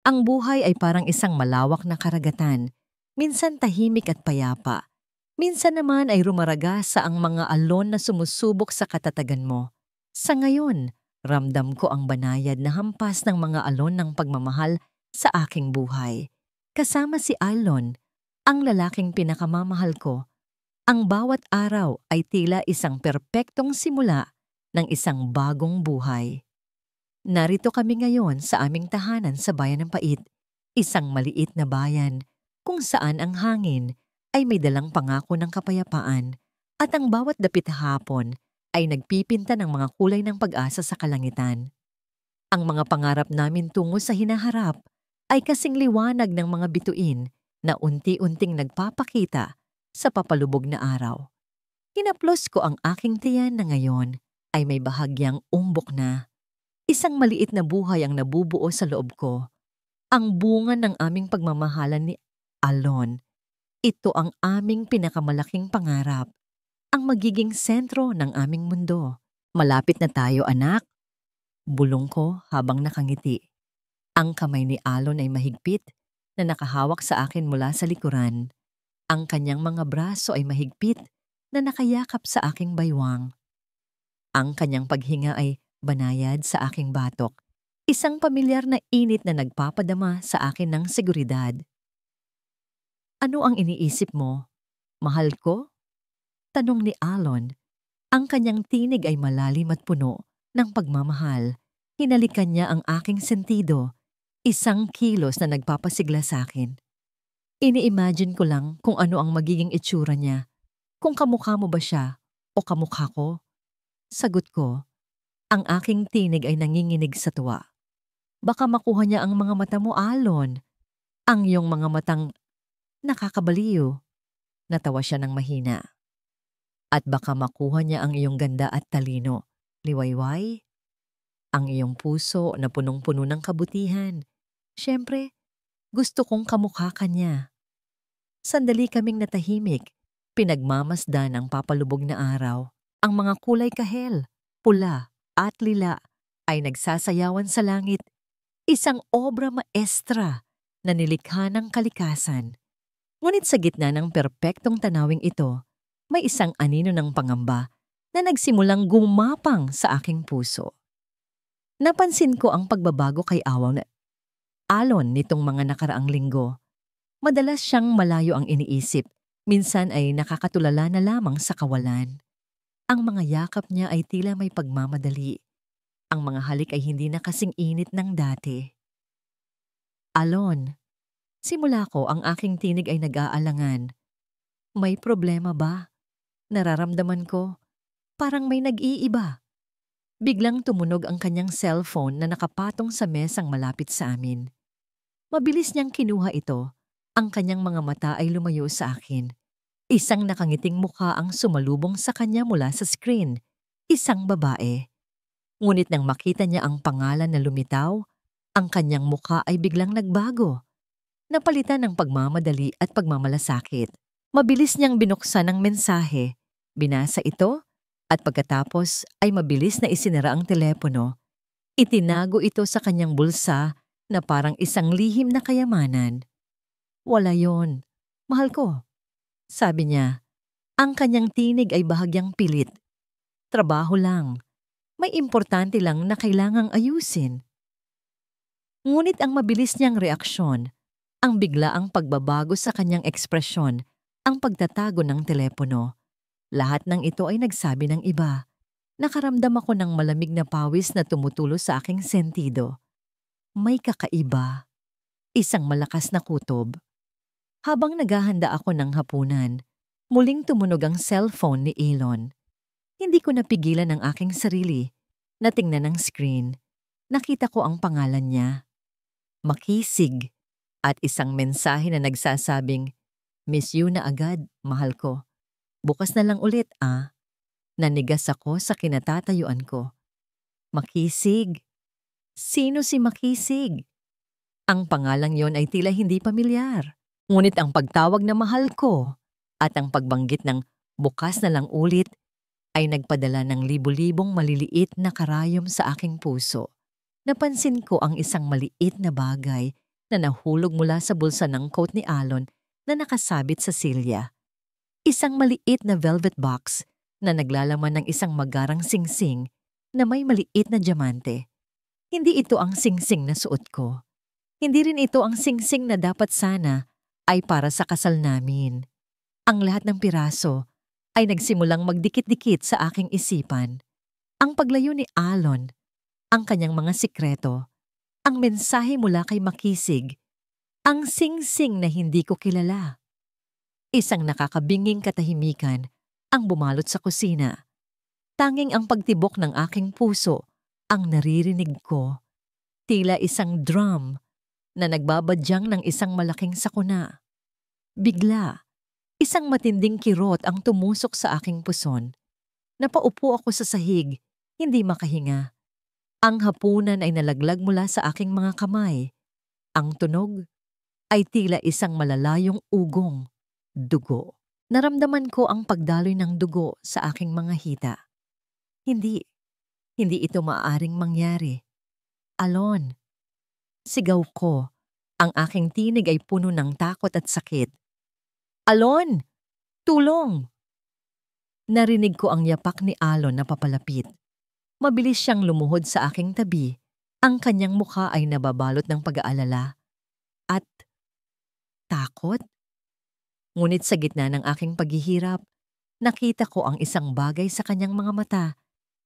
Ang buhay ay parang isang malawak na karagatan, minsan tahimik at payapa. Minsan naman ay rumaraga sa ang mga alon na sumusubok sa katatagan mo. Sa ngayon, ramdam ko ang banayad na hampas ng mga alon ng pagmamahal sa aking buhay. Kasama si Alon, ang lalaking pinakamamahal ko. Ang bawat araw ay tila isang perpektong simula ng isang bagong buhay. Narito kami ngayon sa aming tahanan sa Bayan ng Pait, isang maliit na bayan kung saan ang hangin ay may dalang pangako ng kapayapaan at ang bawat dapit hapon ay nagpipinta ng mga kulay ng pag-asa sa kalangitan. Ang mga pangarap namin tungo sa hinaharap ay kasing liwanag ng mga bituin na unti-unting nagpapakita sa papalubog na araw. Hinaplos ko ang aking tiyan na ngayon ay may bahagyang umbok na. Isang maliit na buhay ang nabubuo sa loob ko. Ang bunga ng aming pagmamahalan ni Alon. Ito ang aming pinakamalaking pangarap. Ang magiging sentro ng aming mundo. Malapit na tayo, anak. Bulong ko habang nakangiti. Ang kamay ni Alon ay mahigpit na nakahawak sa akin mula sa likuran. Ang kanyang mga braso ay mahigpit na nakayakap sa aking baywang. Ang kanyang paghinga ay banayad sa aking batok. Isang pamilyar na init na nagpapadama sa akin ng seguridad. Ano ang iniisip mo? Mahal ko? Tanong ni Alon. Ang kanyang tinig ay malalim at puno ng pagmamahal. Hinalikan niya ang aking sentido. Isang kilos na nagpapasigla sa akin. Ini-imagine ko lang kung ano ang magiging itsura niya. Kung kamukha mo ba siya o kamukha ko? Sagot ko. Ang aking tinig ay nanginginig sa tuwa. Baka makuha niya ang mga mata mo, Alon. Ang iyong mga matang nakakabaliw. Natawa siya ng mahina. At baka makuha niya ang iyong ganda at talino. Liwayway. Ang iyong puso na punong-puno ng kabutihan. Siyempre, gusto kong kamukha ka niya. Sandali kaming natahimik. Pinagmamasdan ang papalubog na araw. Ang mga kulay kahel, pula at lila ay nagsasayawan sa langit. Isang obra maestra na nilikha ng kalikasan. Ngunit sa gitna ng perpektong tanawing ito, may isang anino ng pangamba na nagsimulang gumapang sa aking puso. Napansin ko ang pagbabago kay Alon nitong mga nakaraang linggo. Madalas siyang malayo ang iniisip, minsan ay nakakatulala na lamang sa kawalan. Ang mga yakap niya ay tila may pagmamadali. Ang mga halik ay hindi na kasing init ng dati. Alon, simula ko ang aking tinig ay nag-aalangan. May problema ba? Nararamdaman ko, parang may nag-iiba. Biglang tumunog ang kanyang cellphone na nakapatong sa mesang malapit sa amin. Mabilis niyang kinuha ito. Ang kanyang mga mata ay lumayo sa akin. Isang nakangiting mukha ang sumalubong sa kanya mula sa screen. Isang babae. Ngunit nang makita niya ang pangalan na lumitaw, ang kanyang mukha ay biglang nagbago. Napalitan ng pagmamadali at pagmamalasakit. Mabilis niyang binuksan ang mensahe. Binasa ito at pagkatapos ay mabilis na isinara ang telepono. Itinago ito sa kanyang bulsa na parang isang lihim na kayamanan. Wala yon. Mahal ko. Sabi niya, ang kanyang tinig ay bahagyang pilit. Trabaho lang. May importante lang na kailangang ayusin. Ngunit ang mabilis niyang reaksyon, ang biglaang pagbabago sa kanyang ekspresyon, ang pagtatago ng telepono. Lahat ng ito ay nagsabi ng iba. Nakaramdam ako ng malamig na pawis na tumutulo sa aking sentido. May kakaiba. Isang malakas na kutob. Habang naghahanda ako ng hapunan, muling tumunog ang cellphone ni Alon. Hindi ko napigilan ang aking sarili. Natingnan ang screen. Nakita ko ang pangalan niya. Makisig. At isang mensahe na nagsasabing, "Miss you na agad, mahal ko. Bukas na lang ulit, ah." Nanigas ako sa kinatatayuan ko. Makisig. Sino si Makisig? Ang pangalang yon ay tila hindi pamilyar. Ngunit ang pagtawag na mahal ko at ang pagbanggit ng bukas na lang ulit ay nagpadala ng libu-libong maliliit na karayom sa aking puso. Napansin ko ang isang maliit na bagay na nahulog mula sa bulsa ng coat ni Alon na nakasabit sa silya. Isang maliit na velvet box na naglalaman ng isang magarang singsing na may maliit na diamante. Hindi ito ang singsing na suot ko. Hindi rin ito ang singsing na dapat sana ay para sa kasal namin. Ang lahat ng piraso ay nagsimulang magdikit-dikit sa aking isipan. Ang paglayo ni Alon, ang kanyang mga sikreto, ang mensahe mula kay Makisig, ang singsing na hindi ko kilala. Isang nakakabinging katahimikan ang bumalot sa kusina. Tanging ang pagtibok ng aking puso ang naririnig ko. Tila isang drum na nagbabadyang ng isang malaking sakuna. Bigla, isang matinding kirot ang tumusok sa aking puson. Napaupo ako sa sahig, hindi makahinga. Ang hapunan ay nalaglag mula sa aking mga kamay. Ang tunog ay tila isang malalayong ugong, dugo. Naramdaman ko ang pagdaloy ng dugo sa aking mga hita. Hindi ito maaaring mangyari. Alon, sigaw ko. Ang aking tinig ay puno ng takot at sakit. Alon! Tulong! Narinig ko ang yapak ni Alon na papalapit. Mabilis siyang lumuhod sa aking tabi. Ang kanyang mukha ay nababalot ng pag-aalala at takot. Ngunit sa gitna ng aking paghihirap, nakita ko ang isang bagay sa kanyang mga mata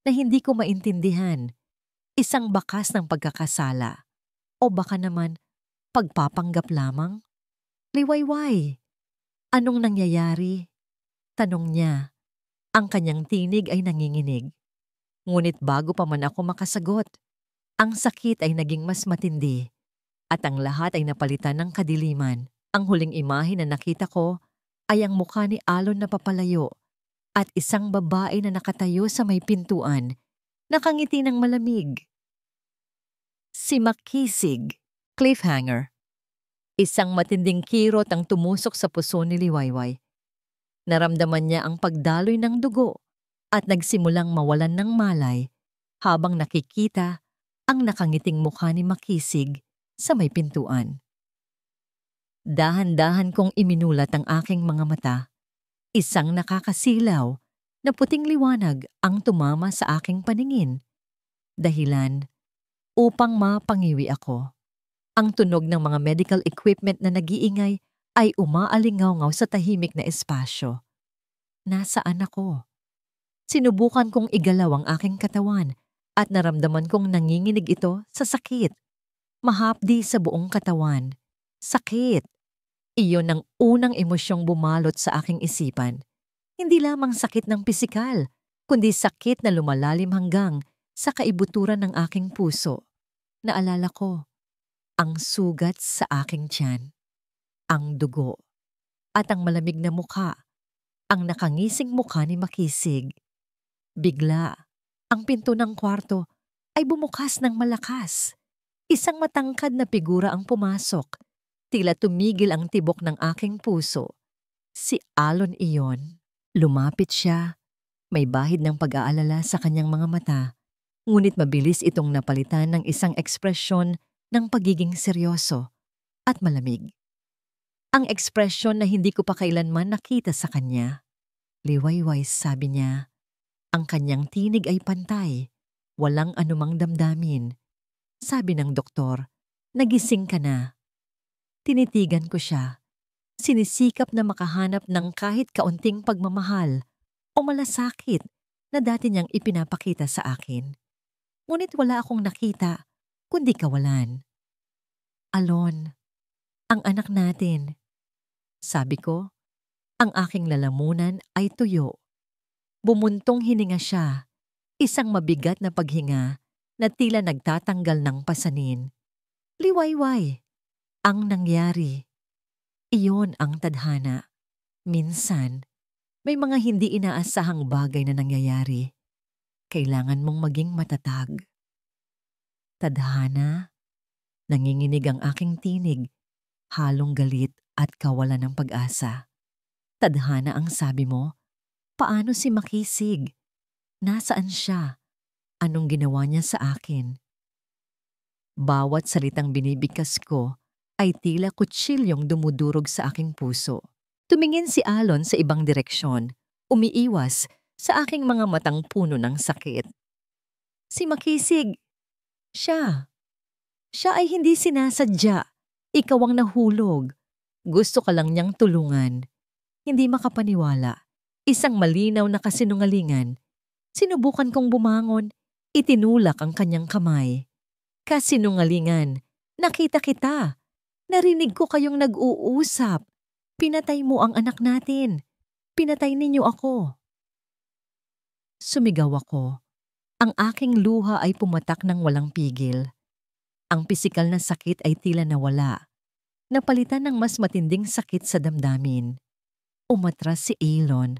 na hindi ko maintindihan. Isang bakas ng pagkakasala o baka naman pagpapanggap lamang. Liwayway, anong nangyayari? Tanong niya. Ang kanyang tinig ay nanginginig. Ngunit bago pa man ako makasagot, ang sakit ay naging mas matindi at ang lahat ay napalitan ng kadiliman. Ang huling imahe na nakita ko ay ang mukha ni Alon na papalayo at isang babae na nakatayo sa may pintuan, nakangiti ng malamig. Si Makisig. Cliffhanger. Isang matinding kirot ang tumusok sa puso ni Liwayway. Naramdaman niya ang pagdaloy ng dugo at nagsimulang mawalan ng malay habang nakikita ang nakangiting mukha ni Makisig sa may pintuan. Dahan-dahan kong iminulat ang aking mga mata. Isang nakakasilaw na puting liwanag ang tumama sa aking paningin. Dahilan upang mapangiwi ako. Ang tunog ng mga medical equipment na nag-iingay ay umaalingaw-ngaw sa tahimik na espasyo. Nasaan ako? Sinubukan kong igalaw ang aking katawan at naramdaman kong nanginginig ito sa sakit. Mahapdi sa buong katawan. Sakit. Iyon ang unang emosyong bumalot sa aking isipan. Hindi lamang sakit ng pisikal, kundi sakit na lumalalim hanggang sa kaibuturan ng aking puso. Naalala ko, ang sugat sa aking tiyan, ang dugo, at ang malamig na mukha, ang nakangising mukha ni Makisig. Bigla, ang pinto ng kwarto ay bumukas ng malakas. Isang matangkad na figura ang pumasok. Tila tumigil ang tibok ng aking puso. Si Alon iyon. Lumapit siya. May bahid ng pag-aalala sa kanyang mga mata. Ngunit mabilis itong napalitan ng isang ekspresyon ng pagiging seryoso at malamig. Ang ekspresyon na hindi ko pa kailanman nakita sa kanya. Liwayway, sabi niya. Ang kanyang tinig ay pantay. Walang anumang damdamin. Sabi ng doktor, nagising ka na. Tinitigan ko siya. Sinisikap na makahanap ng kahit kaunting pagmamahal o malasakit na dati niyang ipinapakita sa akin. Ngunit wala akong nakita, kundi kawalan. Alon, ang anak natin. Sabi ko, ang aking lalamunan ay tuyo. Bumuntong hininga siya, isang mabigat na paghinga na tila nagtatanggal ng pasanin. Liwayway. Ang nangyari. Iyon ang tadhana. Minsan, may mga hindi inaasahang bagay na nangyayari. Kailangan mong maging matatag. Tadhana, nanginginig ang aking tinig, halong galit at kawalan ng pag-asa. Tadhana ang sabi mo, paano si Makisig? Nasaan siya? Anong ginawa niya sa akin? Bawat salitang binibigkas ko ay tila kutsilyong dumudurog sa aking puso. Tumingin si Alon sa ibang direksyon, umiiwas sa aking mga matang puno ng sakit. Si Makisig, siya. Siya ay hindi sinasadya. Ikaw ang nahulog. Gusto ka lang niyang tulungan. Hindi makapaniwala. Isang malinaw na kasinungalingan. Sinubukan kong bumangon. Itinulak ang kanyang kamay. Kasinungalingan. Nakita kita. Narinig ko kayong nag-uusap. Pinatay mo ang anak natin. Pinatay ninyo ako. Sumigaw ako. Ang aking luha ay pumatak ng walang pigil. Ang pisikal na sakit ay tila nawala. Napalitan ng mas matinding sakit sa damdamin. Umatras si Alon.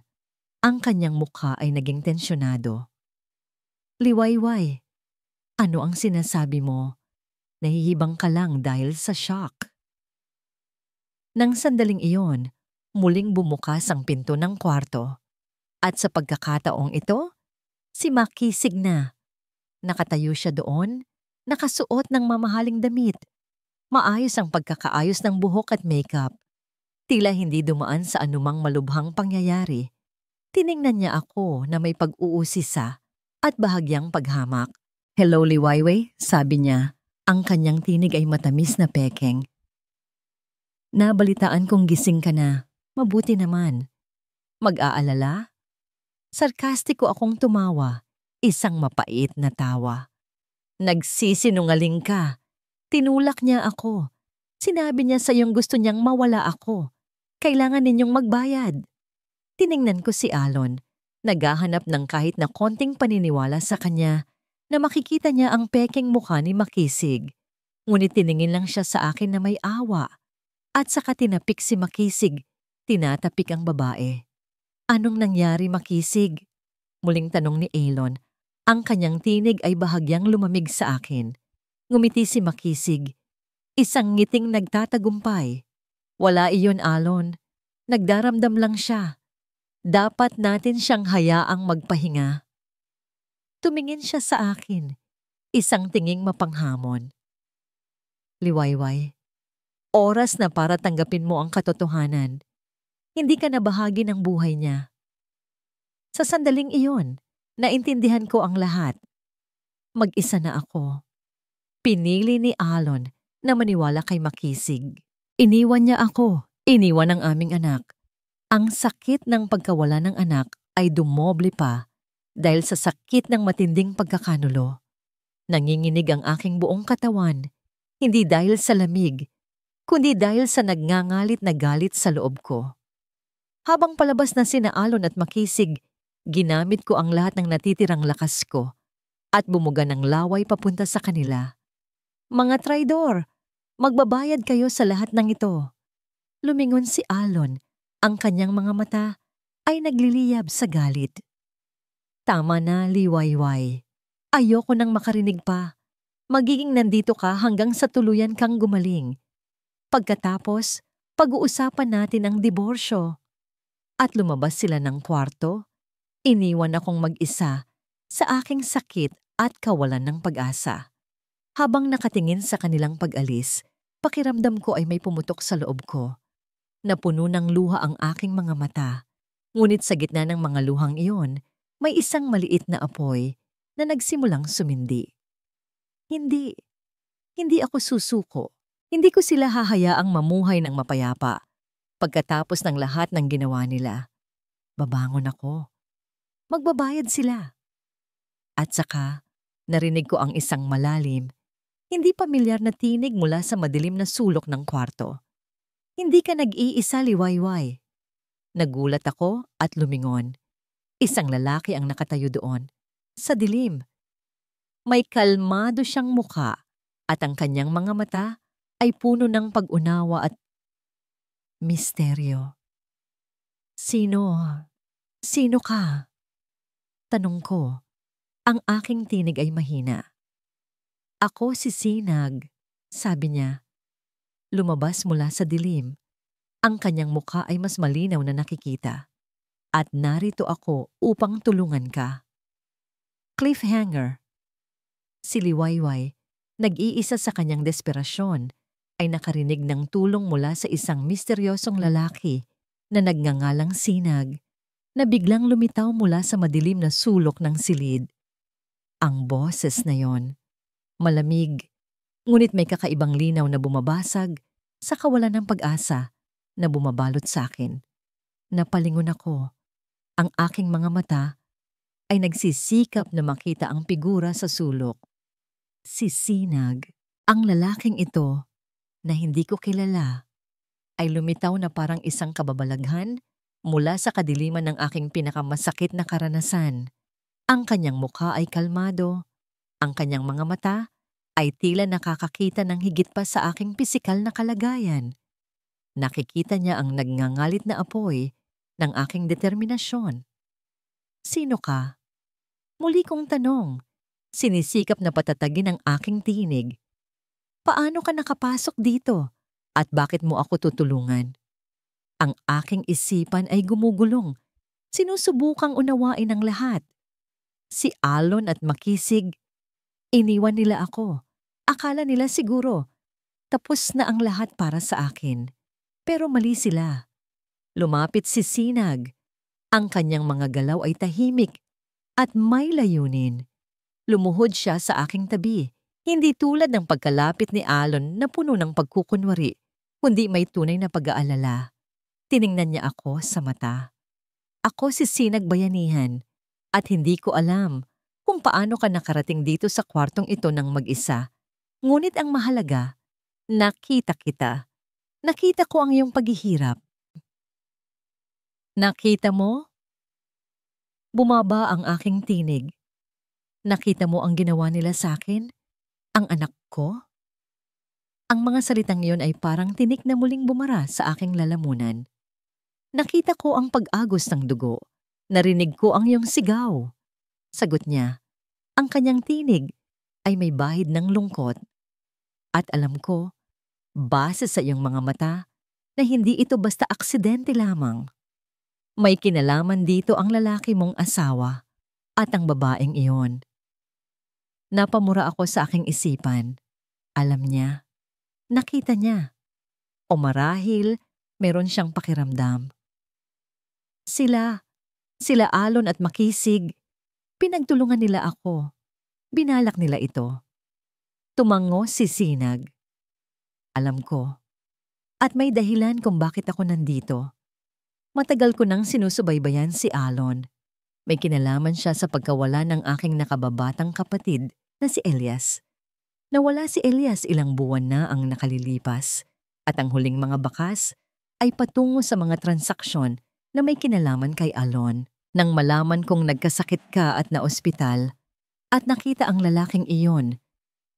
Ang kanyang mukha ay naging tensyonado. Liwayway, ano ang sinasabi mo? Nahihibang ka lang dahil sa shock. Nang sandaling iyon, muling bumukas ang pinto ng kwarto. At sa pagkakataong ito, si Makisig na. Nakatayo siya doon, nakasuot ng mamahaling damit. Maayos ang pagkakaayos ng buhok at makeup. Tila hindi dumaan sa anumang malubhang pangyayari. Tiningnan niya ako na may pag-uusisa at bahagyang paghamak. Hello, Liwayway, sabi niya. Ang kanyang tinig ay matamis na pekeng. Nabalitaan kong gising ka na. Mabuti naman. Mag-aalala? Sarkastiko akong tumawa. Isang mapait na tawa. Nagsisinungaling ka. Tinulak niya ako. Sinabi niya sa iyong gusto niyang mawala ako. Kailangan ninyong magbayad. Tiningnan ko si Alon. Naghahanap ng kahit na konting paniniwala sa kanya na makikita niya ang pekeng mukha ni Makisig. Ngunit tiningin lang siya sa akin na may awa. At saka tinapik si Makisig. Tinatapik ang babae. Anong nangyari, Makisig? Muling tanong ni Alon. Ang kanyang tinig ay bahagyang lumamig sa akin. Ngumiti si Makisig. Isang ngiting nagtatagumpay. Wala iyon, Alon. Nagdaramdam lang siya. Dapat natin siyang hayaang magpahinga. Tumingin siya sa akin. Isang tinging mapanghamon. Liwayway, oras na para tanggapin mo ang katotohanan. Hindi ka na bahagi ng buhay niya. Sa sandaling iyon, naintindihan ko ang lahat. Mag-isa na ako. Pinili ni Alon na maniwala kay Makisig. Iniwan niya ako. Iniwan ang aming anak. Ang sakit ng pagkawala ng anak ay dumoble pa dahil sa sakit ng matinding pagkakanulo. Nanginginig ang aking buong katawan, hindi dahil sa lamig, kundi dahil sa nagngangalit na galit sa loob ko. Habang palabas na sina Alon at Makisig, ginamit ko ang lahat ng natitirang lakas ko at bumuga ng laway papunta sa kanila. Mga traidor, magbabayad kayo sa lahat ng ito. Lumingon si Alon. Ang kanyang mga mata ay nagliliyab sa galit. Tama na, Liwayway. Ayoko nang makarinig pa. Magiging nandito ka hanggang sa tuluyan kang gumaling. Pagkatapos, pag-uusapan natin ang diborsyo. At lumabas sila ng kwarto. Iniwan akong mag-isa sa aking sakit at kawalan ng pag-asa. Habang nakatingin sa kanilang pag-alis, pakiramdam ko ay may pumutok sa loob ko. Napuno ng luha ang aking mga mata. Ngunit sa gitna ng mga luhang iyon, may isang maliit na apoy na nagsimulang sumindi. Hindi ako susuko. Hindi ko sila hahayaang mamuhay ng mapayapa. Pagkatapos ng lahat ng ginawa nila, babangon ako. Magbabayad sila. At saka, narinig ko ang isang malalim, hindi pamilyar na tinig mula sa madilim na sulok ng kwarto. Hindi ka nag-iisa, Liwayway. Nagulat ako at lumingon. Isang lalaki ang nakatayo doon, sa dilim. May kalmado siyang mukha at ang kanyang mga mata ay puno ng pag-unawa at misteryo. Sino ka? Tanong ko. Ang aking tinig ay mahina. Ako si Sinag, sabi niya. Lumabas mula sa dilim. Ang kanyang mukha ay mas malinaw na nakikita. At narito ako upang tulungan ka. Cliffhanger. Si Liwayway, nag-iisa sa kanyang desperasyon, ay nakarinig ng tulong mula sa isang misteryosong lalaki na nagngangalang Sinag na biglang lumitaw mula sa madilim na sulok ng silid. Ang boses na yon, malamig, ngunit may kakaibang linaw na bumabasag sa kawalan ng pag-asa na bumabalot sa akin. Napalingon ako. Ang aking mga mata ay nagsisikap na makita ang figura sa sulok. Si Sinag, ang lalaking ito na hindi ko kilala, ay lumitaw na parang isang kababalaghan mula sa kadiliman ng aking pinakamasakit na karanasan. Ang kanyang mukha ay kalmado, ang kanyang mga mata ay tila nakakakita ng higit pa sa aking pisikal na kalagayan. Nakikita niya ang nagngangalit na apoy ng aking determinasyon. Sino ka? Muli kong tanong, sinisikap na patatagin ang aking tinig. Paano ka nakapasok dito? At bakit mo ako tutulungan? Ang aking isipan ay gumugulong. Sinusubukang unawain ang lahat. Si Alon at Makisig, iniwan nila ako. Akala nila siguro, tapos na ang lahat para sa akin. Pero mali sila. Lumapit si Sinag. Ang kanyang mga galaw ay tahimik at may layunin. Lumuhod siya sa aking tabi. Hindi tulad ng pagkalapit ni Alon na puno ng pagkukunwari, kundi may tunay na pag-aalala. Tiningnan niya ako sa mata. Ako si Sinag Bayanihan at hindi ko alam kung paano ka nakarating dito sa kwartong ito ng mag-isa. Ngunit ang mahalaga, nakita kita. Nakita ko ang iyong paghihirap. Nakita mo? Bumaba ang aking tinig. Nakita mo ang ginawa nila sa akin? Ang anak ko? Ang mga salitang iyon ay parang tinik na muling bumara sa aking lalamunan. Nakita ko ang pag-agos ng dugo. Narinig ko ang iyong sigaw. Sagot niya, ang kanyang tinig ay may bahid ng lungkot. At alam ko, base sa iyong mga mata, na hindi ito basta aksidente lamang. May kinalaman dito ang lalaki mong asawa at ang babaeng iyon. Napamura ako sa aking isipan. Alam niya, nakita niya, o marahil meron siyang pakiramdam. Sila Alon at Makisig, pinagtulungan nila ako. Binalak nila ito. Tumango si Sinag. Alam ko. At may dahilan kung bakit ako nandito. Matagal ko nang sinusubaybayan si Alon. May kinalaman siya sa pagkawala ng aking nakababatang kapatid na si Elias. Nawala si Elias ilang buwan na ang nakalilipas at ang huling mga bakas ay patungo sa mga transaksyon na may kinalaman kay Alon. Nang malaman kong nagkasakit ka at naospital at nakita ang lalaking iyon,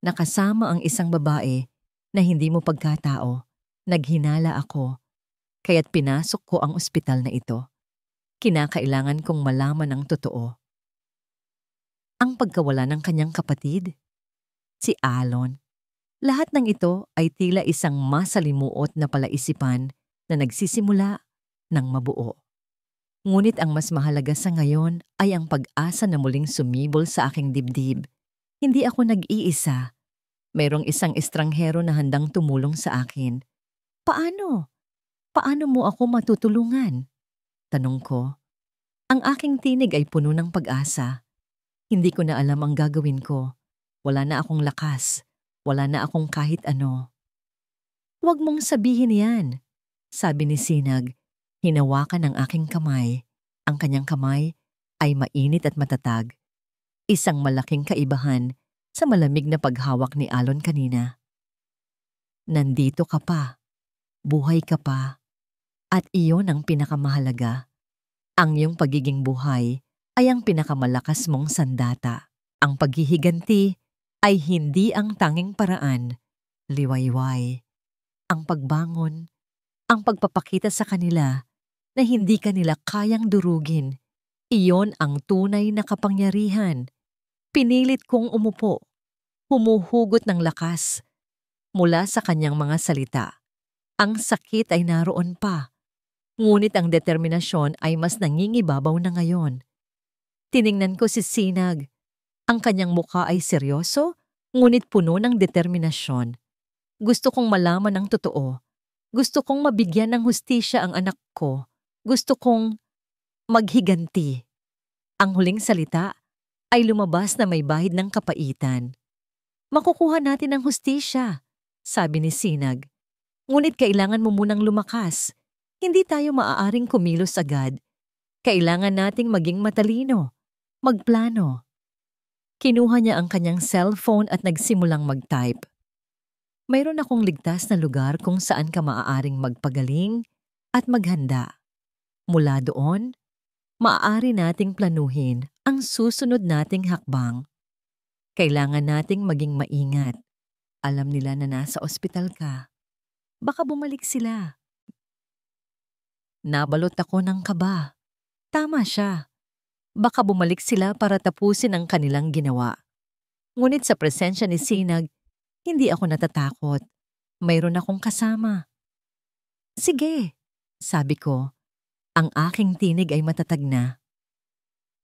nakasama ang isang babae na hindi mo pagkatao, naghinala ako, kaya't pinasok ko ang ospital na ito. Kinakailangan kong malaman ang totoo. Ang pagkawala ng kanyang kapatid, si Alon. Lahat ng ito ay tila isang masalimuot na palaisipan na nagsisimula ng mabuo. Ngunit ang mas mahalaga sa ngayon ay ang pag-asa na muling sumibol sa aking dibdib. Hindi ako nag-iisa. Mayroong isang estranghero na handang tumulong sa akin. Paano? Paano mo ako matutulungan? Tanong ko. Ang aking tinig ay puno ng pag-asa. Hindi ko na alam ang gagawin ko. Wala na akong lakas. Wala na akong kahit ano. Huwag mong sabihin yan, sabi ni Sinag. Hinawakan ang aking kamay. Ang kanyang kamay ay mainit at matatag. Isang malaking kaibahan sa malamig na paghawak ni Alon kanina. Nandito ka pa. Buhay ka pa. At iyon ang pinakamahalaga. Ang iyong pagiging buhay ay ang pinakamalakas mong sandata. Ang paghihiganti ay hindi ang tanging paraan. Liwayway. Ang pagbangon, ang pagpapakita sa kanila na hindi kanila kayang durugin. Iyon ang tunay na kapangyarihan. Pinilit kong umupo. Humuhugot ng lakas mula sa kanyang mga salita. Ang sakit ay naroon pa. Ngunit ang determinasyon ay mas nangingibabaw na ngayon. Tiningnan ko si Sinag. Ang kanyang mukha ay seryoso, ngunit puno ng determinasyon. Gusto kong malaman ang totoo. Gusto kong mabigyan ng hustisya ang anak ko. Gusto kong maghiganti. Ang huling salita ay lumabas na may bahid ng kapaitan. Makukuha natin ang hustisya, sabi ni Sinag. Ngunit kailangan mo munang lumakas. Hindi tayo maaaring kumilos agad. Kailangan nating maging matalino, magplano. Kinuha niya ang kanyang cellphone at nagsimulang mag-type. Mayroon akong ligtas na lugar kung saan ka maaaring magpagaling at maghanda. Mula doon, maaari nating planuhin ang susunod nating hakbang. Kailangan nating maging maingat. Alam nila na nasa ospital ka. Baka bumalik sila. Nabalot ako ng kaba. Tama siya. Baka bumalik sila para tapusin ang kanilang ginawa. Ngunit sa presensya ni Sinag, hindi ako natatakot. Mayroon akong kasama. Sige, sabi ko. Ang aking tinig ay matatag na.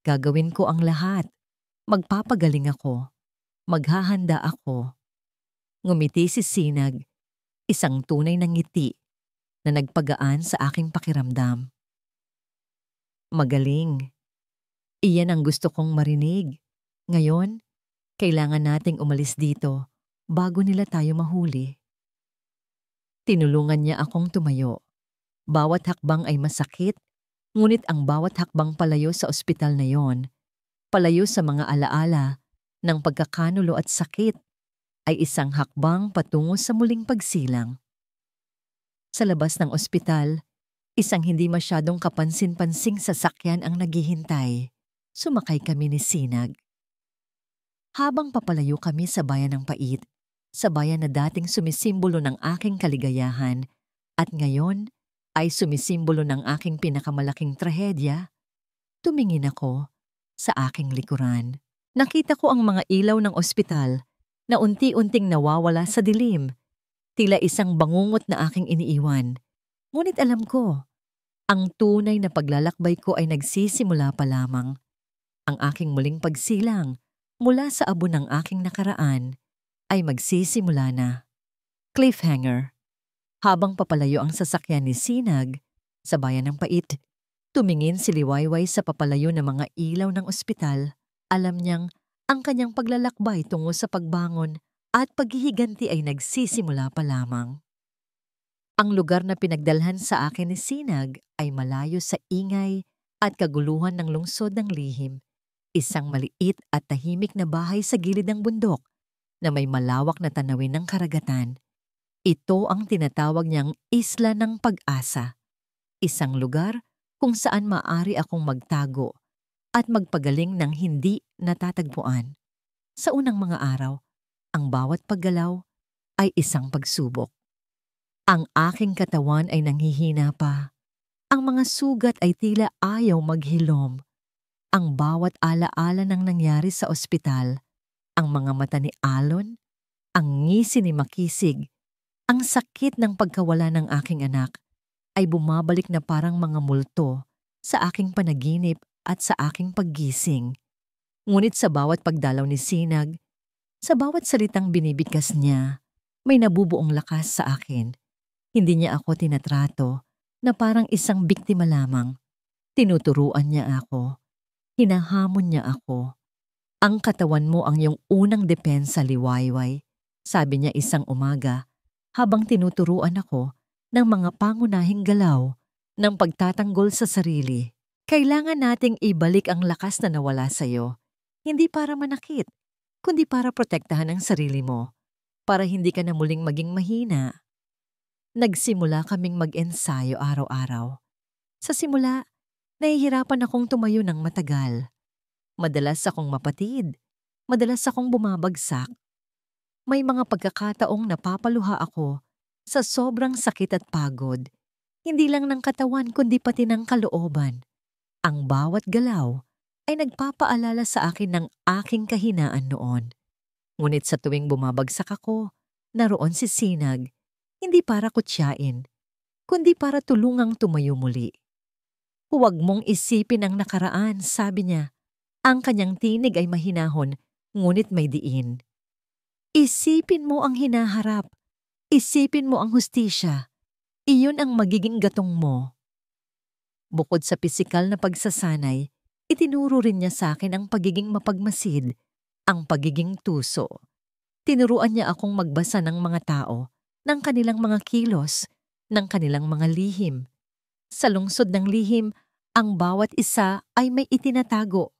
Gagawin ko ang lahat. Magpapagaling ako. Maghahanda ako. Ngumiti si Sinag, isang tunay na ngiti na nagpagaan sa aking pakiramdam. Magaling. Iyan ang gusto kong marinig. Ngayon, kailangan nating umalis dito bago nila tayo mahuli. Tinulungan niya akong tumayo. Bawat hakbang ay masakit, ngunit ang bawat hakbang palayo sa ospital na yon, palayo sa mga alaala ng pagkakanulo at sakit, ay isang hakbang patungo sa muling pagsilang. Sa labas ng ospital, isang hindi masyadong kapansin-pansing sasakyan ang naghihintay. Sumakay kami ni Sinag. Habang papalayo kami sa bayan ng Pait, sa bayan na dating sumisimbolo ng aking kaligayahan at ngayon ay sumisimbolo ng aking pinakamalaking trahedya, tumingin ako sa aking likuran. Nakita ko ang mga ilaw ng ospital na unti-unting nawawala sa dilim, tila isang bangungot na aking iniiwan. Ngunit alam ko, ang tunay na paglalakbay ko ay nagsisimula pa lamang. Ang aking muling pagsilang mula sa abo ng aking nakaraan ay magsisimula na. Cliffhanger. Habang papalayo ang sasakyan ni Sinag sa bayan ng Pait, tumingin si Liwayway sa papalayo ng mga ilaw ng ospital. Alam niyang ang kanyang paglalakbay tungo sa pagbangon at paghihiganti ay nagsisimula pa lamang. Ang lugar na pinagdalhan sa akin ni Sinag ay malayo sa ingay at kaguluhan ng lungsod ng lihim. Isang maliit at tahimik na bahay sa gilid ng bundok na may malawak na tanawin ng karagatan. Ito ang tinatawag niyang Isla ng Pag-asa. Isang lugar kung saan maaari akong magtago at magpagaling ng hindi natatagpuan. Sa unang mga araw, ang bawat paggalaw ay isang pagsubok. Ang aking katawan ay nanghihina pa. Ang mga sugat ay tila ayaw maghilom. Ang bawat alaala ng nangyari sa ospital, ang mga mata ni Alon, ang ngisi ni Makisig, ang sakit ng pagkawala ng aking anak ay bumabalik na parang mga multo sa aking panaginip at sa aking paggising. Ngunit sa bawat pagdalaw ni Sinag, sa bawat salitang binibigkas niya, may nabubuong lakas sa akin. Hindi niya ako tinatrato na parang isang biktima lamang. Tinuturuan niya ako. Hinahamon niya ako. Ang katawan mo ang iyong unang depensa, Liwayway, sabi niya isang umaga habang tinuturuan ako ng mga pangunahing galaw ng pagtatanggol sa sarili. Kailangan nating ibalik ang lakas na nawala sa iyo, hindi para manakit, kundi para protektahan ang sarili mo, para hindi ka na muling maging mahina. Nagsimula kaming mag-ensayo araw-araw. Sa simula, nahihirapan akong tumayo ng matagal. Madalas akong mapatid, madalas akong bumabagsak. May mga pagkakataong napapaluha ako sa sobrang sakit at pagod, hindi lang ng katawan kundi pati ng kalooban. Ang bawat galaw ay nagpapaalala sa akin ng aking kahinaan noon. Ngunit sa tuwing bumabagsak ako, naroon si Sinag, hindi para kutyain, kundi para tulungang tumayo muli. Huwag mong isipin ang nakaraan, sabi niya. Ang kanyang tinig ay mahinahon, ngunit may diin. Isipin mo ang hinaharap. Isipin mo ang hustisya. Iyon ang magiging gatong mo. Bukod sa pisikal na pagsasanay, itinuro rin niya sa akin ang pagiging mapagmasid, ang pagiging tuso. Tinuruan niya akong magbasa ng mga tao, ng kanilang mga kilos, ng kanilang mga lihim. Sa lungsod ng lihim, ang bawat isa ay may itinatago.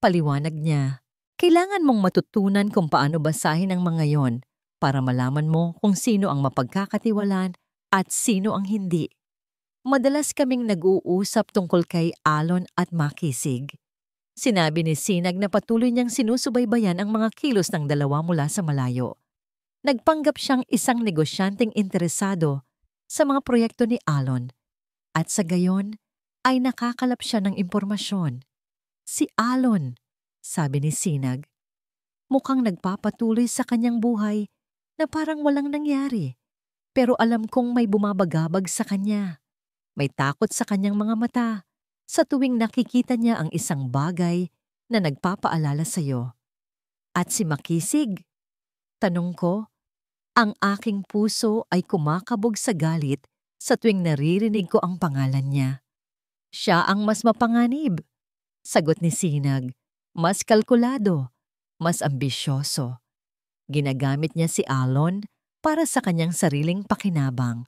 Paliwanag niya, kailangan mong matutunan kung paano basahin ang mga yon para malaman mo kung sino ang mapagkakatiwalaan at sino ang hindi. Madalas kaming nag-uusap tungkol kay Alon at Makisig. Sinabi ni Sinag na patuloy niyang sinusubaybayan ang mga kilos ng dalawa mula sa malayo. Nagpanggap siyang isang negosyanteng interesado sa mga proyekto ni Alon at sa gayon ay nakakalap siya ng impormasyon. Si Alon, sabi ni Sinag, mukhang nagpapatuloy sa kanyang buhay na parang walang nangyari. Pero alam kong may bumabagabag sa kanya. May takot sa kanyang mga mata sa tuwing nakikita niya ang isang bagay na nagpapaalala sa iyo. At si Makisig? Tanong ko, ang aking puso ay kumakabog sa galit sa tuwing naririnig ko ang pangalan niya. Siya ang mas mapanganib. Sagot ni Sinag, mas kalkulado, mas ambisyoso. Ginagamit niya si Alon para sa kanyang sariling pakinabang.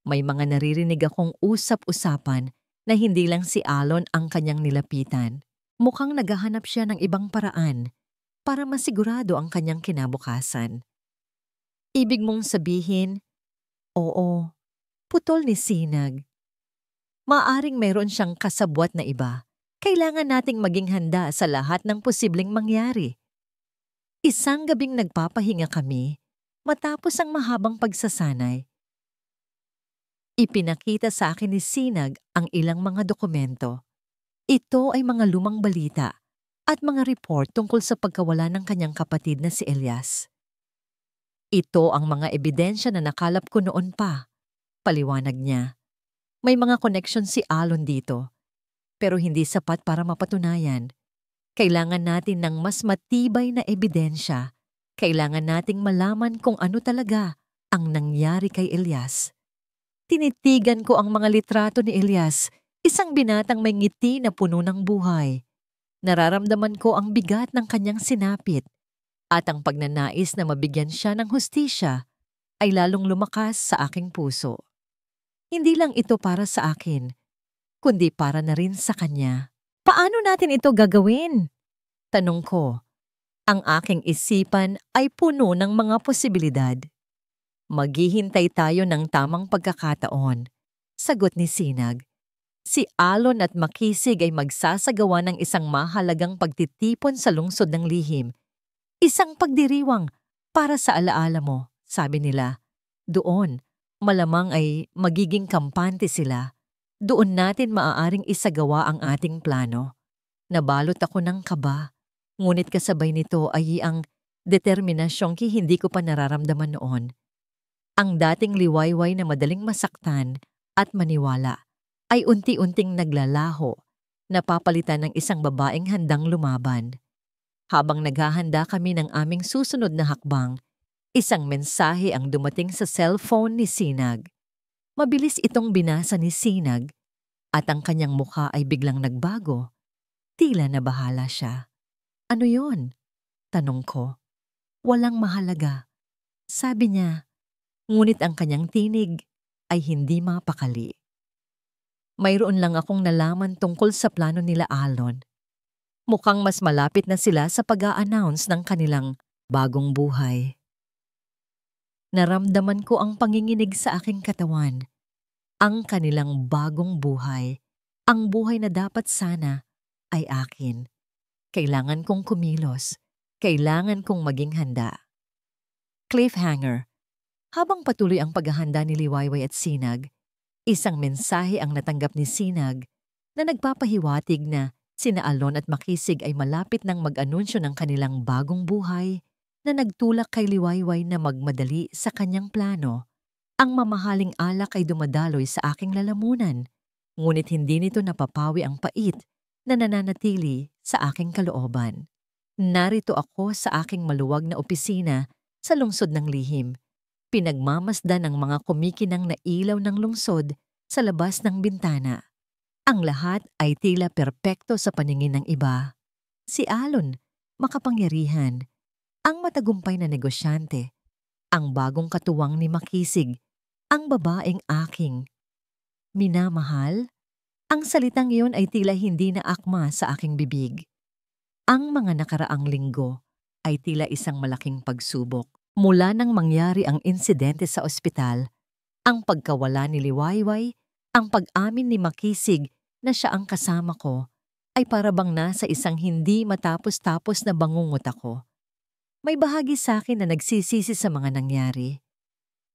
May mga naririnig akong usap-usapan na hindi lang si Alon ang kanyang nilapitan. Mukhang naghahanap siya ng ibang paraan para masigurado ang kanyang kinabukasan. Ibig mong sabihin, oo, putol ni Sinag. Maaring mayroon siyang kasabwat na iba. Kailangan nating maging handa sa lahat ng posibleng mangyari. Isang gabing nagpapahinga kami matapos ang mahabang pagsasanay. Ipinakita sa akin ni Sinag ang ilang mga dokumento. Ito ay mga lumang balita at mga report tungkol sa pagkawala ng kanyang kapatid na si Elias. Ito ang mga ebidensya na nakalap ko noon pa, paliwanag niya. May mga connection si Alon dito, pero hindi sapat para mapatunayan. Kailangan natin ng mas matibay na ebidensya. Kailangan nating malaman kung ano talaga ang nangyari kay Elias. Tinitigan ko ang mga litrato ni Elias, isang binatang may ngiti na puno ng buhay. Nararamdaman ko ang bigat ng kanyang sinapit at ang pagnanais na mabigyan siya ng hustisya ay lalong lumakas sa aking puso. Hindi lang ito para sa akin, kundi para na rin sa kanya. Paano natin ito gagawin? Tanong ko. Ang aking isipan ay puno ng mga posibilidad. Maghihintay tayo ng tamang pagkakataon, sagot ni Sinag. Si Alon at Makisig ay magsasagawa ng isang mahalagang pagtitipon sa lungsod ng lihim. Isang pagdiriwang para sa alaala mo, sabi nila. Doon, malamang ay magiging kampante sila. Doon natin maaaring isagawa ang ating plano. Nabalot ako ng kaba, ngunit kasabay nito ay ang determinasyong hindi ko pa nararamdaman noon. Ang dating liwayway na madaling masaktan at maniwala ay unti-unting naglalaho, napapalitan ng isang babaeng handang lumaban. Habang naghahanda kami ng aming susunod na hakbang, isang mensahe ang dumating sa cellphone ni Sinag. Mabilis itong binasa ni Sinag at ang kanyang mukha ay biglang nagbago. Tila nabahala siya. Ano yon? Tanong ko. Walang mahalaga. Sabi niya, ngunit ang kanyang tinig ay hindi mapakali. Mayroon lang akong nalaman tungkol sa plano nila Alon. Mukhang mas malapit na sila sa pag-a-announce ng kanilang bagong buhay. Naramdaman ko ang panginginig sa aking katawan. Ang kanilang bagong buhay, ang buhay na dapat sana ay akin. Kailangan kong kumilos. Kailangan kong maging handa. Cliffhanger. Habang patuloy ang paghahanda ni Liwayway at Sinag, isang mensahe ang natanggap ni Sinag na nagpapahiwatig na sina Alon at Makisig ay malapit ng mag-anunsyo ng kanilang bagong buhay na nagtulak kay Liwayway na magmadali sa kanyang plano. Ang mamahaling alak ay dumadaloy sa aking lalamunan, ngunit hindi nito napapawi ang pait na nananatili sa aking kalooban. Narito ako sa aking maluwag na opisina sa lungsod ng lihim. Pinagmamasdan ng mga kumikinang na ilaw ng lungsod sa labas ng bintana. Ang lahat ay tila perpekto sa paningin ng iba. Si Alon, makapangyarihan, ang matagumpay na negosyante, ang bagong katuwang ni Makisig, ang babaeng aking minamahal. Ang salitang iyon ay tila hindi na akma sa aking bibig. Ang mga nakaraang linggo ay tila isang malaking pagsubok. Mula nang mangyari ang insidente sa ospital, ang pagkawala ni Liwayway, ang pag-amin ni Makisig na siya ang kasama ko, ay parabang nasa isang hindi matapos-tapos na bangungot ako. May bahagi sa akin na nagsisisi sa mga nangyari.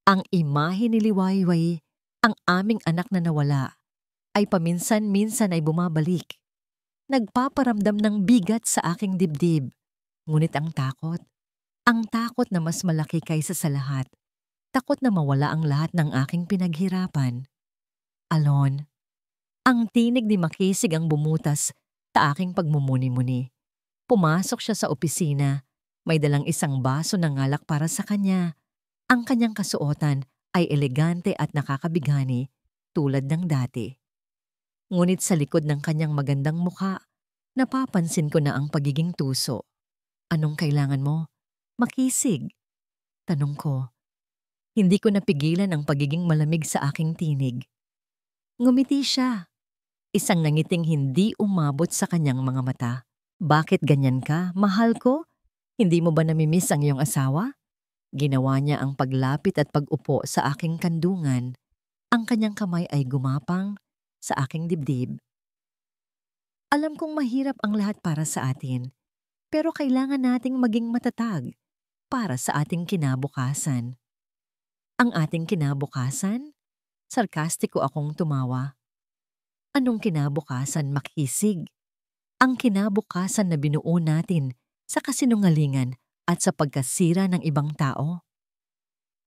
Ang imahe ni Liwayway, ang aming anak na nawala, ay paminsan-minsan ay bumabalik. Nagpaparamdam ng bigat sa aking dibdib. Ngunit ang takot na mas malaki kaysa sa lahat. Takot na mawala ang lahat ng aking pinaghirapan. Alon, ang tinig ni Makisig ang bumutas sa aking pagmumuni-muni. Pumasok siya sa opisina. May dalang isang baso ng alak para sa kanya. Ang kanyang kasuotan ay elegante at nakakabigani tulad ng dati. Ngunit sa likod ng kanyang magandang mukha, napapansin ko na ang pagiging tuso. Anong kailangan mo? Makisig. Tanong ko. Hindi ko napigilan ang pagiging malamig sa aking tinig. Ngumiti siya. Isang nangiting hindi umabot sa kanyang mga mata. Bakit ganyan ka, mahal ko? Hindi mo ba namimiss ang iyong asawa? Ginawa niya ang paglapit at pag-upo sa aking kandungan. Ang kanyang kamay ay gumapang sa aking dibdib. Alam kong mahirap ang lahat para sa atin, pero kailangan nating maging matatag para sa ating kinabukasan. Ang ating kinabukasan? Sarkastiko akong tumawa. Anong kinabukasan, Makisig? Ang kinabukasan na binuo natin sa kasinungalingan at sa pagkasira ng ibang tao?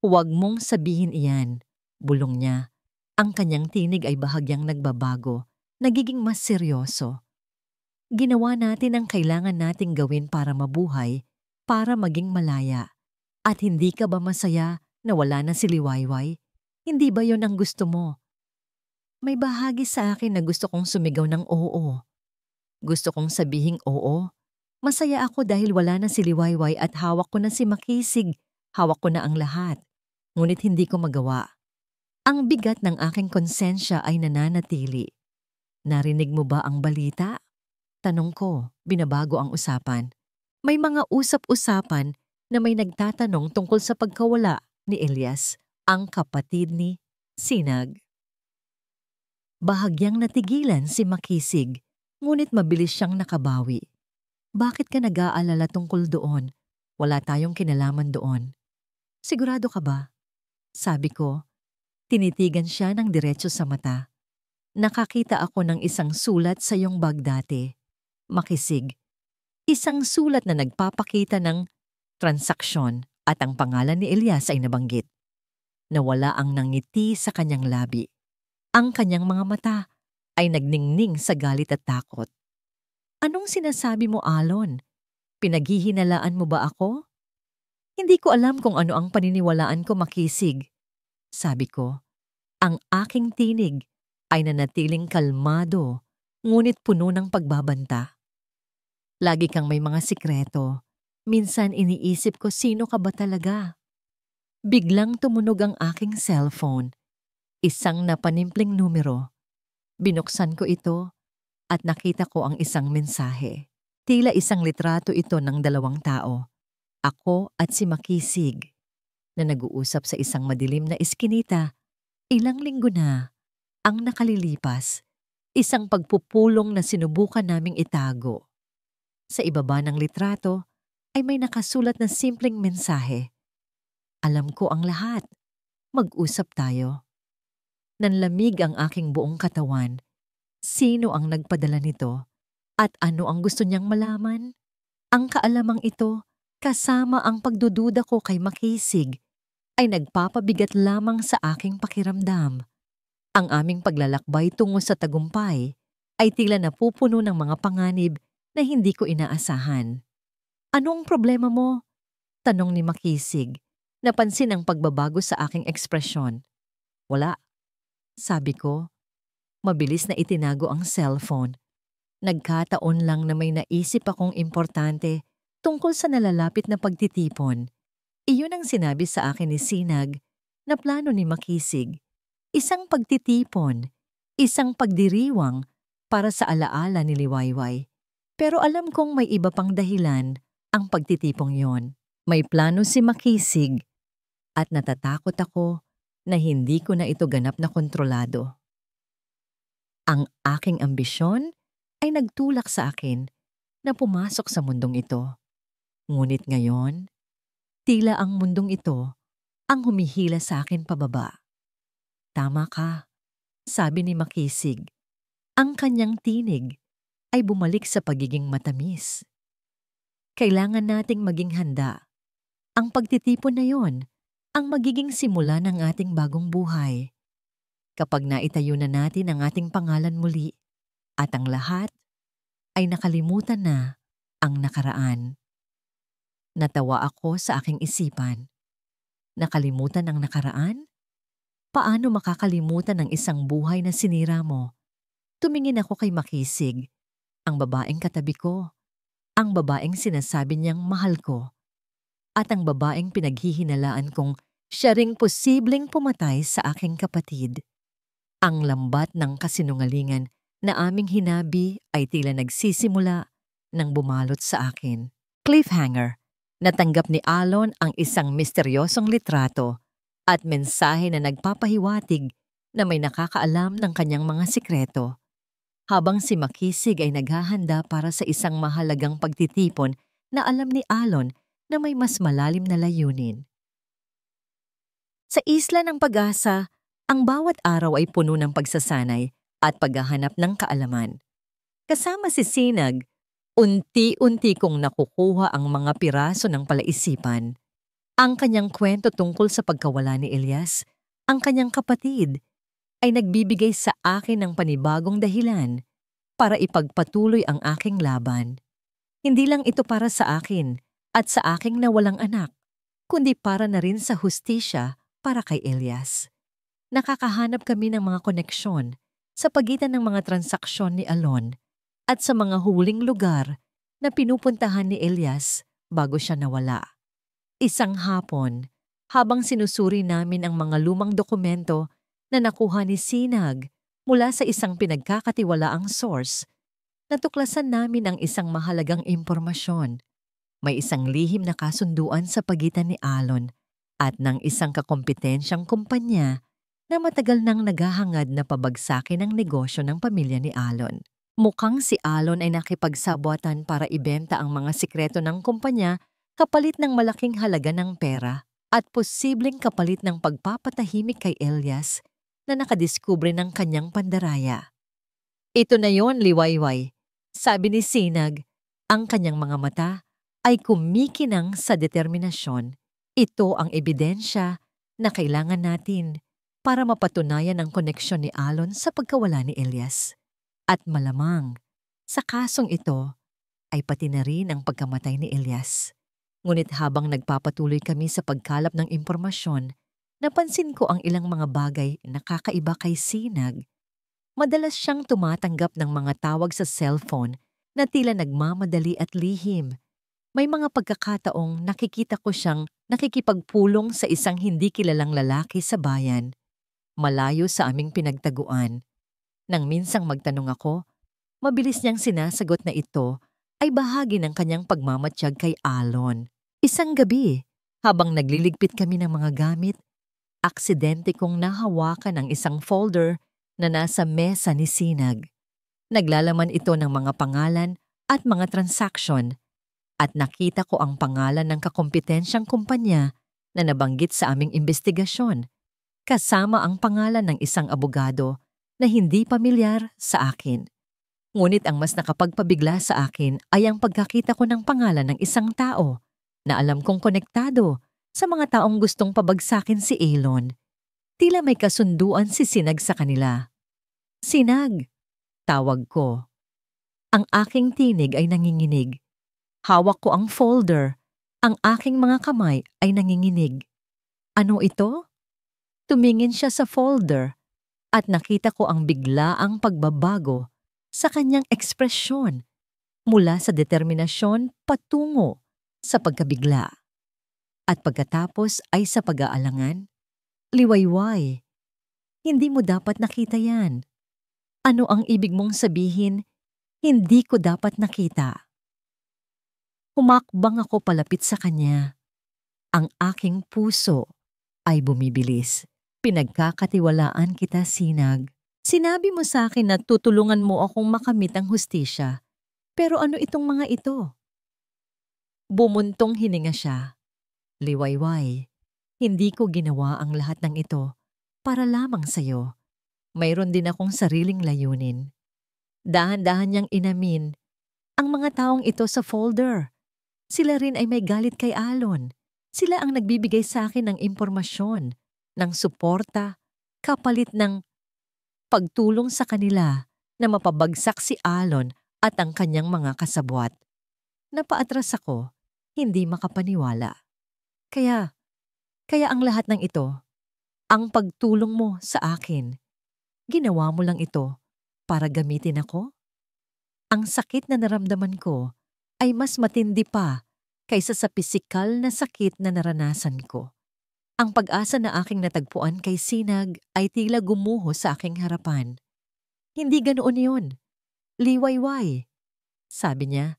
Huwag mong sabihin iyan, bulong niya. Ang kanyang tinig ay bahagyang nagbabago, nagiging mas seryoso. Ginawa natin ang kailangan nating gawin para mabuhay, para maging malaya. At hindi ka ba masaya na wala na si Liwayway? Hindi ba yon ang gusto mo? May bahagi sa akin na gusto kong sumigaw ng oo. Gusto kong sabihing oo. Masaya ako dahil wala na si Liwayway at hawak ko na si Makisig. Hawak ko na ang lahat. Ngunit hindi ko magawa. Ang bigat ng aking konsensya ay nananatili. Narinig mo ba ang balita? Tanong ko, binabago ang usapan. May mga usap-usapan na may nagtatanong tungkol sa pagkawala ni Elias, ang kapatid ni Sinag. Bahagyang natigilan si Makisig, ngunit mabilis siyang nakabawi. Bakit ka nag-aalala tungkol doon? Wala tayong kinalaman doon. Sigurado ka ba? Sabi ko. Tinitigan siya ng diretso sa mata. Nakakita ako ng isang sulat sa iyong bag dati. Makisig. Isang sulat na nagpapakita ng transaksyon at ang pangalan ni Elias ay nabanggit. Nawala ang nangiti sa kanyang labi. Ang kanyang mga mata ay nagningning sa galit at takot. Anong sinasabi mo, Alon? Pinaghihinalaan mo ba ako? Hindi ko alam kung ano ang paniniwalaan ko, Makisig. Sabi ko, ang aking tinig ay nanatiling kalmado, ngunit puno ng pagbabanta. Lagi kang may mga sikreto. Minsan iniisip ko sino ka ba talaga. Biglang tumunog ang aking cellphone. Isang napanimpling numero. Binuksan ko ito at nakita ko ang isang mensahe. Tila isang litrato ito ng dalawang tao. Ako at si Makisig na nag-uusap sa isang madilim na iskinita. Ilang linggo na ang nakalilipas. Isang pagpupulong na sinubukan naming itago. Sa ibaba ng litrato ay may nakasulat na simpleng mensahe. Alam ko ang lahat. Mag-usap tayo. Nanlamig ang aking buong katawan. Sino ang nagpadala nito? At ano ang gusto niyang malaman? Ang kaalamang ito, kasama ang pagdududa ko kay Makisig, ay nagpapabigat lamang sa aking pakiramdam. Ang aming paglalakbay tungo sa tagumpay ay tila napupuno ng mga panganib na hindi ko inaasahan. Anong problema mo? Tanong ni Makisig. Napansin ang pagbabago sa aking ekspresyon. Wala, sabi ko. Mabilis na itinago ang cellphone. Nagkataon lang na may naisip akong importante tungkol sa nalalapit na pagtitipon. Iyon ang sinabi sa akin ni Sinag na plano ni Makisig. Isang pagtitipon, isang pagdiriwang para sa alaala ni Liwayway. Pero alam kong may iba pang dahilan ang pagtitipong yon. May plano si Makisig at natatakot ako na hindi ko na ito ganap na kontrolado. Ang aking ambisyon ay nagtulak sa akin na pumasok sa mundong ito. Ngunit ngayon, tila ang mundong ito ang humihila sa akin pababa. Tama ka, sabi ni Makisig. Ang kanyang tinig ay bumalik sa pagiging matamis. Kailangan nating maging handa. Ang pagtitipon na yon ang magiging simula ng ating bagong buhay. Kapag naitayo na natin ang ating pangalan muli at ang lahat ay nakalimutan na ang nakaraan. Natawa ako sa aking isipan. Nakalimutan ang nakaraan? Paano makakalimutan ang isang buhay na sinira mo? Tumingin ako kay Makisig, ang babaeng katabi ko, ang babaeng sinasabi niyang mahal ko, at ang babaeng pinaghihinalaan kong siya ring posibleng pumatay sa aking kapatid. Ang lambat ng kasinungalingan na aming hinabi ay tila nagsisimula nang bumalot sa akin. Cliffhanger. Natanggap ni Alon ang isang misteryosong litrato at mensahe na nagpapahiwatig na may nakakaalam ng kanyang mga sikreto. Habang si Makisig ay naghahanda para sa isang mahalagang pagtitipon na alam ni Alon na may mas malalim na layunin. Sa Isla ng Pag-asa, ang bawat araw ay puno ng pagsasanay at paghahanap ng kaalaman. Kasama si Sinag, unti-unti kong nakukuha ang mga piraso ng palaisipan. Ang kanyang kwento tungkol sa pagkawala ni Elias, ang kanyang kapatid, ay nagbibigay sa akin ng panibagong dahilan para ipagpatuloy ang aking laban. Hindi lang ito para sa akin at sa aking nawalang anak, kundi para na rin sa hustisya para kay Elias. Nakakahanap kami ng mga koneksyon sa pagitan ng mga transaksyon ni Alon at sa mga huling lugar na pinupuntahan ni Elias bago siya nawala. Isang hapon, habang sinusuri namin ang mga lumang dokumento na nakuha ni Sinag mula sa isang pinagkakatiwalaang source, natuklasan namin ang isang mahalagang impormasyon. May isang lihim na kasunduan sa pagitan ni Alon at ng isang kakompetensyang kumpanya na matagal nang naghahangad na pabagsakin ang negosyo ng pamilya ni Alon. Mukhang si Alon ay nakipagsabwatan para ibenta ang mga sikreto ng kumpanya kapalit ng malaking halaga ng pera at posibleng kapalit ng pagpapatahimik kay Elias na nakadiskubre ng kanyang pandaraya. Ito na yon, Liwayway, sabi ni Sinag. Ang kanyang mga mata ay kumikinang sa determinasyon. Ito ang ebidensya na kailangan natin para mapatunayan ang koneksyon ni Alon sa pagkawala ni Elias. At malamang, sa kasong ito, ay pati na rin ang pagkamatay ni Elias. Ngunit habang nagpapatuloy kami sa pagkalap ng impormasyon, napansin ko ang ilang mga bagay na kakaiba kay Sinag. Madalas siyang tumatanggap ng mga tawag sa cellphone na tila nagmamadali at lihim. May mga pagkakataong nakikita ko siyang nakikipagpulong sa isang hindi kilalang lalaki sa bayan, malayo sa aming pinagtaguan. Nang minsang magtanong ako, mabilis niyang sinasagot na ito ay bahagi ng kanyang pagmamatsyag kay Alon. Isang gabi, habang nagliligpit kami ng mga gamit, aksidente kong nahawakan ang isang folder na nasa mesa ni Sinag. Naglalaman ito ng mga pangalan at mga transaksyon at nakita ko ang pangalan ng kakompetensyang kumpanya na nabanggit sa aming investigasyon, kasama ang pangalan ng isang abogado na hindi pamilyar sa akin. Ngunit ang mas nakapagpabigla sa akin ay ang pagkakita ko ng pangalan ng isang tao na alam kong konektado sa mga taong gustong pabagsakin si Alon. Tila may kasunduan si Sinag sa kanila. Sinag, tawag ko. Ang aking tinig ay nanginginig. Hawak ko ang folder. Ang aking mga kamay ay nanginginig. Ano ito? Tumingin siya sa folder at nakita ko ang biglaang pagbabago sa kanyang ekspresyon mula sa determinasyon patungo sa pagkabigla. At pagkatapos ay sa pag-aalangan, liwayway, hindi mo dapat nakita yan. Ano ang ibig mong sabihin, hindi ko dapat nakita? Humakbang ako palapit sa kanya. Ang aking puso ay bumibilis. Pinagkakatiwalaan kita, Sinag. Sinabi mo sa akin na tutulungan mo akong makamit ang hustisya. Pero ano itong mga ito? Bumuntong hininga siya. Liwayway, hindi ko ginawa ang lahat ng ito para lamang sa'yo. Mayroon din akong sariling layunin. Dahan-dahan niyang inamin ang mga taong ito sa folder. Sila rin ay may galit kay Alon. Sila ang nagbibigay sa akin ng impormasyon, ng suporta, kapalit ng pagtulong sa kanila na mapabagsak si Alon at ang kanyang mga kasabwat. Napaatras ako, hindi makapaniwala. Kaya ang lahat ng ito, ang pagtulong mo sa akin, ginawa mo lang ito para gamitin ako? Ang sakit na naramdaman ko ay mas matindi pa kaysa sa pisikal na sakit na naranasan ko. Ang pag-asa na aking natagpuan kay Sinag ay tila gumuho sa aking harapan. Hindi ganoon yun. Liwayway. Sabi niya,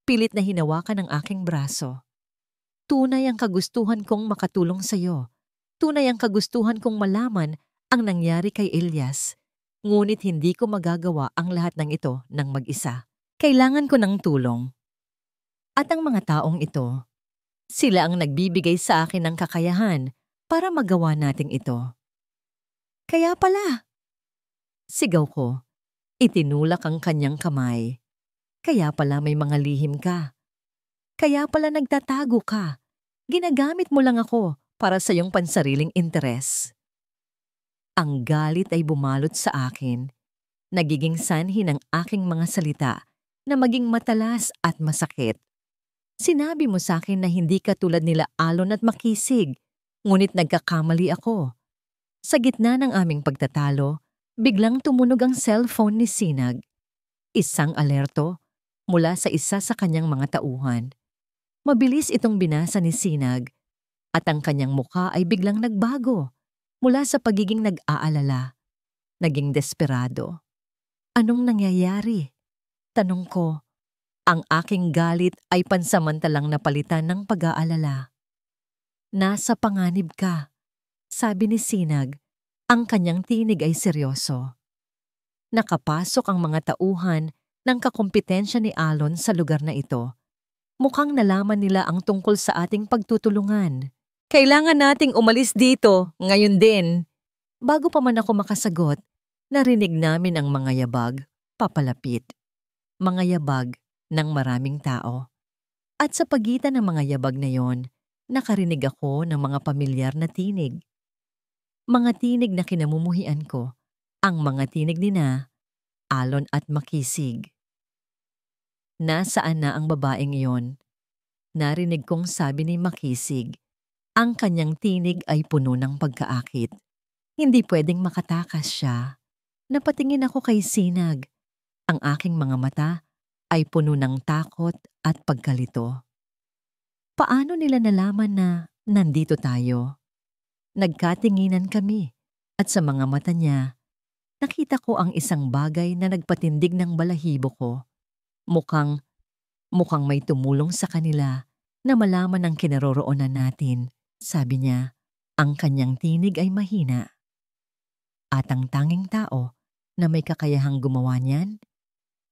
pilit na hinawakan ang aking braso. Tunay ang kagustuhan kong makatulong sa iyo. Tunay ang kagustuhan kong malaman ang nangyari kay Elias. Ngunit hindi ko magagawa ang lahat ng ito ng mag-isa. Kailangan ko ng tulong. At ang mga taong ito, sila ang nagbibigay sa akin ng kakayahan para magawa nating ito. Kaya pala, sigaw ko, itinulak ang kanyang kamay. Kaya pala may mga lihim ka. Kaya pala nagtatago ka. Ginagamit mo lang ako para sa iyong pansariling interes. Ang galit ay bumalot sa akin. Nagiging sanhi ng aking mga salita na maging matalas at masakit. Sinabi mo sa akin na hindi ka tulad nila Alon at Makisig, ngunit nagkakamali ako. Sa gitna ng aming pagtatalo, biglang tumunog ang cellphone ni Sinag. Isang alerto mula sa isa sa kanyang mga tauhan. Mabilis itong binasa ni Sinag at ang kanyang mukha ay biglang nagbago mula sa pagiging nag-aalala, naging desperado. Anong nangyayari? Tanong ko. Ang aking galit ay pansamantalang napalitan ng pag-aalala. Nasa panganib ka, sabi ni Sinag. Ang kanyang tinig ay seryoso. Nakapasok ang mga tauhan ng kakumpetensya ni Alon sa lugar na ito. Mukhang nalaman nila ang tungkol sa ating pagtutulungan. Kailangan nating umalis dito, ngayon din. Bago pa man ako makasagot, narinig namin ang mga yabag, papalapit. Mga yabag ng maraming tao. At sa pagitan ng mga yabag na yon, nakarinig ako ng mga pamilyar na tinig. Mga tinig na kinamumuhian ko, ang mga tinig nina, Alon at Makisig. Nasaan na ang babaeng iyon? Narinig kong sabi ni Makisig. Ang kanyang tinig ay puno ng pagkaakit. Hindi pwedeng makatakas siya. Napatingin ako kay Sinag. Ang aking mga mata ay puno ng takot at pagkalito. Paano nila nalaman na nandito tayo? Nagkatinginan kami at sa mga mata niya, nakita ko ang isang bagay na nagpatindig ng balahibo ko. Mukhang may tumulong sa kanila na malaman ang kinaroroonan natin. Sabi niya, ang kanyang tinig ay mahina. At ang tanging tao na may kakayahang gumawa niyan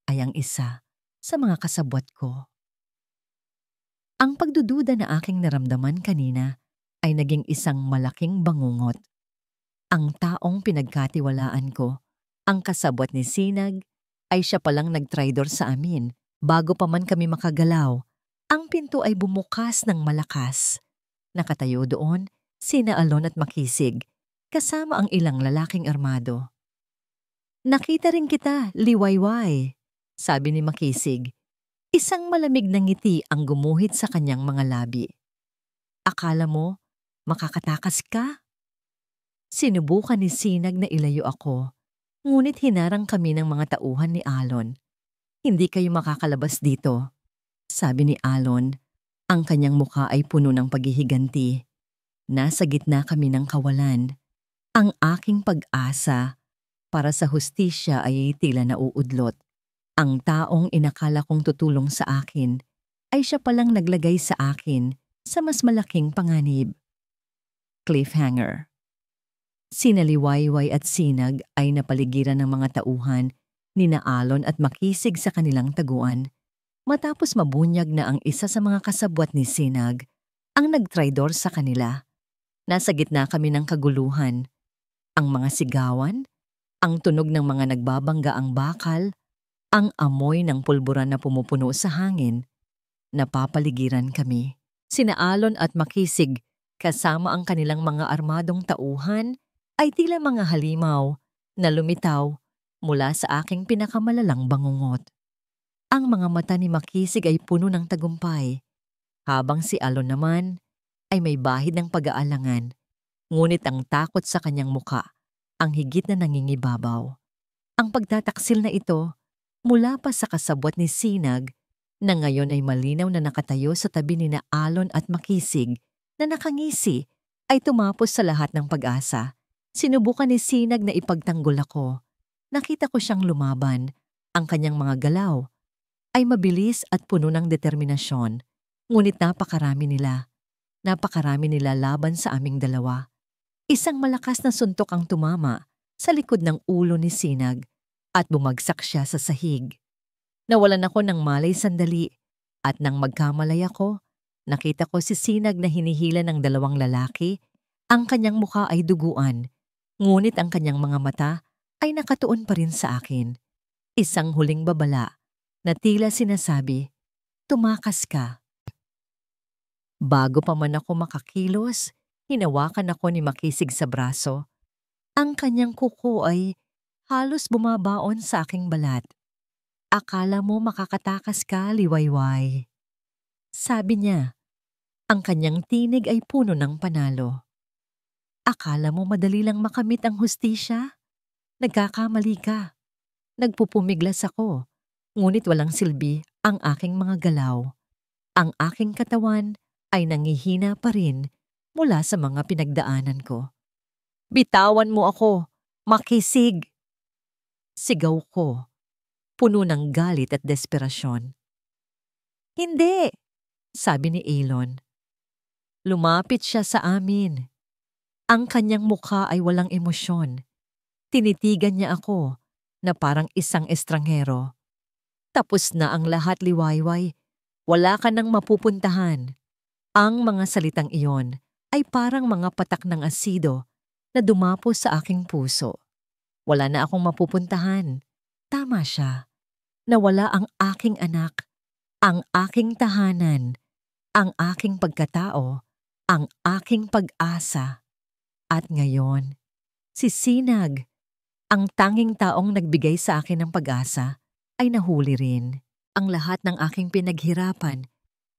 ay ang isa sa mga kasabwat ko. Ang pagdududa na aking naramdaman kanina ay naging isang malaking bangungot. Ang taong pinagkatiwalaan ko, ang kasabwat ni Sinag, ay siya palang nagtraidor sa amin bago pa man kami makagalaw. Ang pinto ay bumukas ng malakas. Nakatayo doon sina Alon at Makisig, kasama ang ilang lalaking armado. Nakita rin kita, liwayway, sabi ni Makisig. Isang malamig na ngiti ang gumuhit sa kanyang mga labi. Akala mo, Makakatakas ka? Sinubukan ni Sinag na ilayo ako, ngunit hinarang kami ng mga tauhan ni Alon. Hindi kayo makakalabas dito, sabi ni Alon. Ang kanyang mukha ay puno ng paghihiganti. Nasa gitna kami ng kawalan. Ang aking pag-asa para sa hustisya ay tila nauudlot. Ang taong inakala kong tutulong sa akin ay siya palang naglagay sa akin sa mas malaking panganib. Cliffhanger. Sina Liwayway at Sinag ay napaligiran ng mga tauhan ni Alon at makisig sa kanilang taguan. Matapos mabunyag na ang isa sa mga kasabwat ni Sinag, ang nagtraidor sa kanila. Nasa gitna kami ng kaguluhan. Ang mga sigawan, ang tunog ng mga nagbabangga ang bakal, ang amoy ng pulburan na pumupuno sa hangin. Napapaligiran kami. Sina Alon at Makisig, kasama ang kanilang mga armadong tauhan, ay tila mga halimaw na lumitaw mula sa aking pinakamalalang bangungot. Ang mga mata ni Makisig ay puno ng tagumpay, habang si Alon naman ay may bahid ng pag-aalangan, ngunit ang takot sa kanyang muka ang higit na nangingibabaw. Ang pagtataksil na ito mula pa sa kasabwat ni Sinag na ngayon ay malinaw na nakatayo sa tabi ni Alon at Makisig na nakangisi ay tumapos sa lahat ng pag-asa. Sinubukan ni Sinag na ipagtanggol ako. Nakita ko siyang lumaban. Ang kanyang mga galaw ay mabilis at puno ng determinasyon, ngunit napakarami nila. Napakarami nila laban sa aming dalawa. Isang malakas na suntok ang tumama sa likod ng ulo ni Sinag at bumagsak siya sa sahig. Nawalan ako ng malay sandali at nang magkamalay ako, nakita ko si Sinag na hinihila ng dalawang lalaki. Ang kanyang mukha ay duguan, ngunit ang kanyang mga mata ay nakatuon pa rin sa akin. Isang huling babala na tila sinasabi, tumakas ka. Bago pa man ako makakilos, hinawakan ako ni Makisig sa braso. Ang kanyang kuko ay halos bumabaon sa aking balat. Akala mo makakatakas ka, Liwayway. Sabi niya, ang kanyang tinig ay puno ng panalo. Akala mo madali lang makamit ang hustisya? Nagkakamali ka. Nagpupumiglas ako. Ngunit walang silbi ang aking mga galaw. Ang aking katawan ay nangihina pa rin mula sa mga pinagdaanan ko. Bitawan mo ako, Makisig! Sigaw ko, puno ng galit at desperasyon. Hindi, sabi ni Alon. Lumapit siya sa amin. Ang kanyang mukha ay walang emosyon. Tinitigan niya ako na parang isang estranghero. Tapos na ang lahat, Liwayway. Wala ka nang mapupuntahan. Ang mga salitang iyon ay parang mga patak ng asido na dumapos sa aking puso. Wala na akong mapupuntahan. Tama siya. Nawala ang aking anak, ang aking tahanan, ang aking pagkatao, ang aking pag-asa. At ngayon, si Sinag, ang tanging taong nagbigay sa akin ng pag-asa, ay nahuli rin. Ang lahat ng aking pinaghirapan,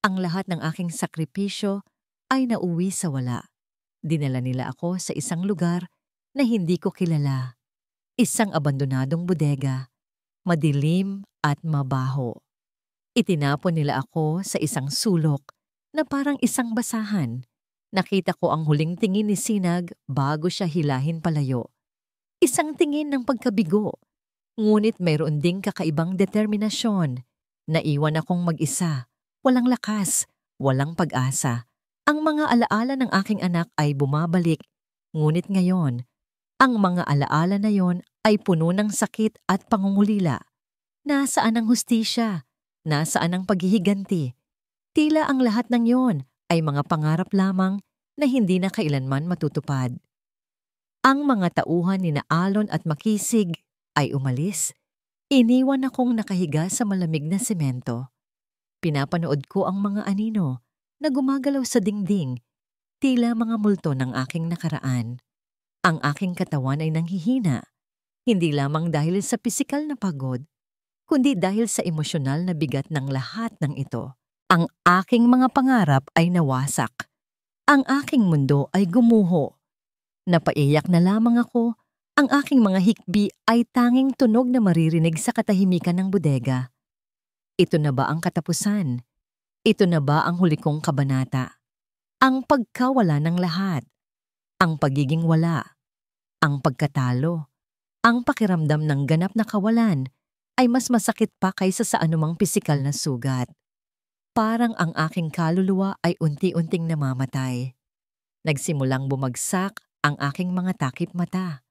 ang lahat ng aking sakripisyo ay nauwi sa wala. Dinala nila ako sa isang lugar na hindi ko kilala. Isang abandonadong bodega, madilim at mabaho. Itinapon nila ako sa isang sulok na parang isang basahan. Nakita ko ang huling tingin ni Sinag bago siya hilahin palayo. Isang tingin ng pagkabigo. Ngunit mayroon ding kakaibang determinasyon. Naiwan akong mag-isa, walang lakas, walang pag-asa. Ang mga alaala ng aking anak ay bumabalik, ngunit ngayon, ang mga alaala na yon ay puno ng sakit at pangungulila. Nasaan ang hustisya? Nasaan ang paghihiganti? Tila ang lahat ng yon ay mga pangarap lamang na hindi na kailanman matutupad. Ang mga tauhan ni Alon at Makisig ay umalis. Iniwan akong nakahiga sa malamig na semento. Pinapanood ko ang mga anino na gumagalaw sa dingding, tila mga multo ng aking nakaraan. Ang aking katawan ay nanghihina, hindi lamang dahil sa pisikal na pagod, kundi dahil sa emosyonal na bigat ng lahat ng ito. Ang aking mga pangarap ay nawasak. Ang aking mundo ay gumuho. Napaiyak na lamang ako. Ang aking mga hikbi ay tanging tunog na maririnig sa katahimikan ng bodega. Ito na ba ang katapusan? Ito na ba ang huli kong kabanata? Ang pagkawala ng lahat, ang pagiging wala, ang pagkatalo, ang pakiramdam ng ganap na kawalan ay mas masakit pa kaysa sa anumang pisikal na sugat. Parang ang aking kaluluwa ay unti-unting namamatay. Nagsimulang bumagsak ang aking mga takip mata.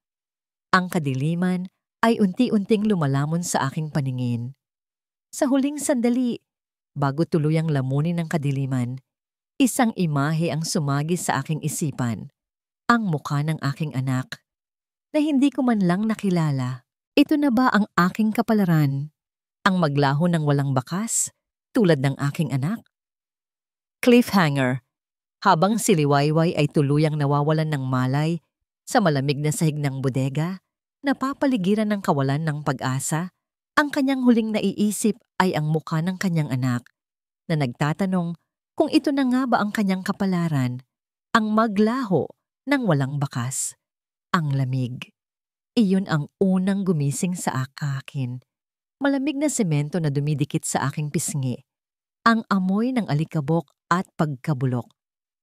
Ang kadiliman ay unti-unting lumalamon sa aking paningin. Sa huling sandali, bago tuluyang lamunin ng kadiliman, isang imahe ang sumagi sa aking isipan. Ang mukha ng aking anak, na hindi ko man lang nakilala. Ito na ba ang aking kapalaran? Ang maglaho ng walang bakas, tulad ng aking anak? Cliffhanger. Habang si Liwayway ay tuluyang nawawalan ng malay sa malamig na sahig ng bodega, napapaligiran ng kawalan ng pag-asa, ang kanyang huling naiisip ay ang mukha ng kanyang anak na nagtatanong kung ito na nga ba ang kanyang kapalaran, ang maglaho ng walang bakas, ang lamig. Iyon ang unang gumising sa akin. Malamig na semento na dumidikit sa aking pisngi. Ang amoy ng alikabok at pagkabulok.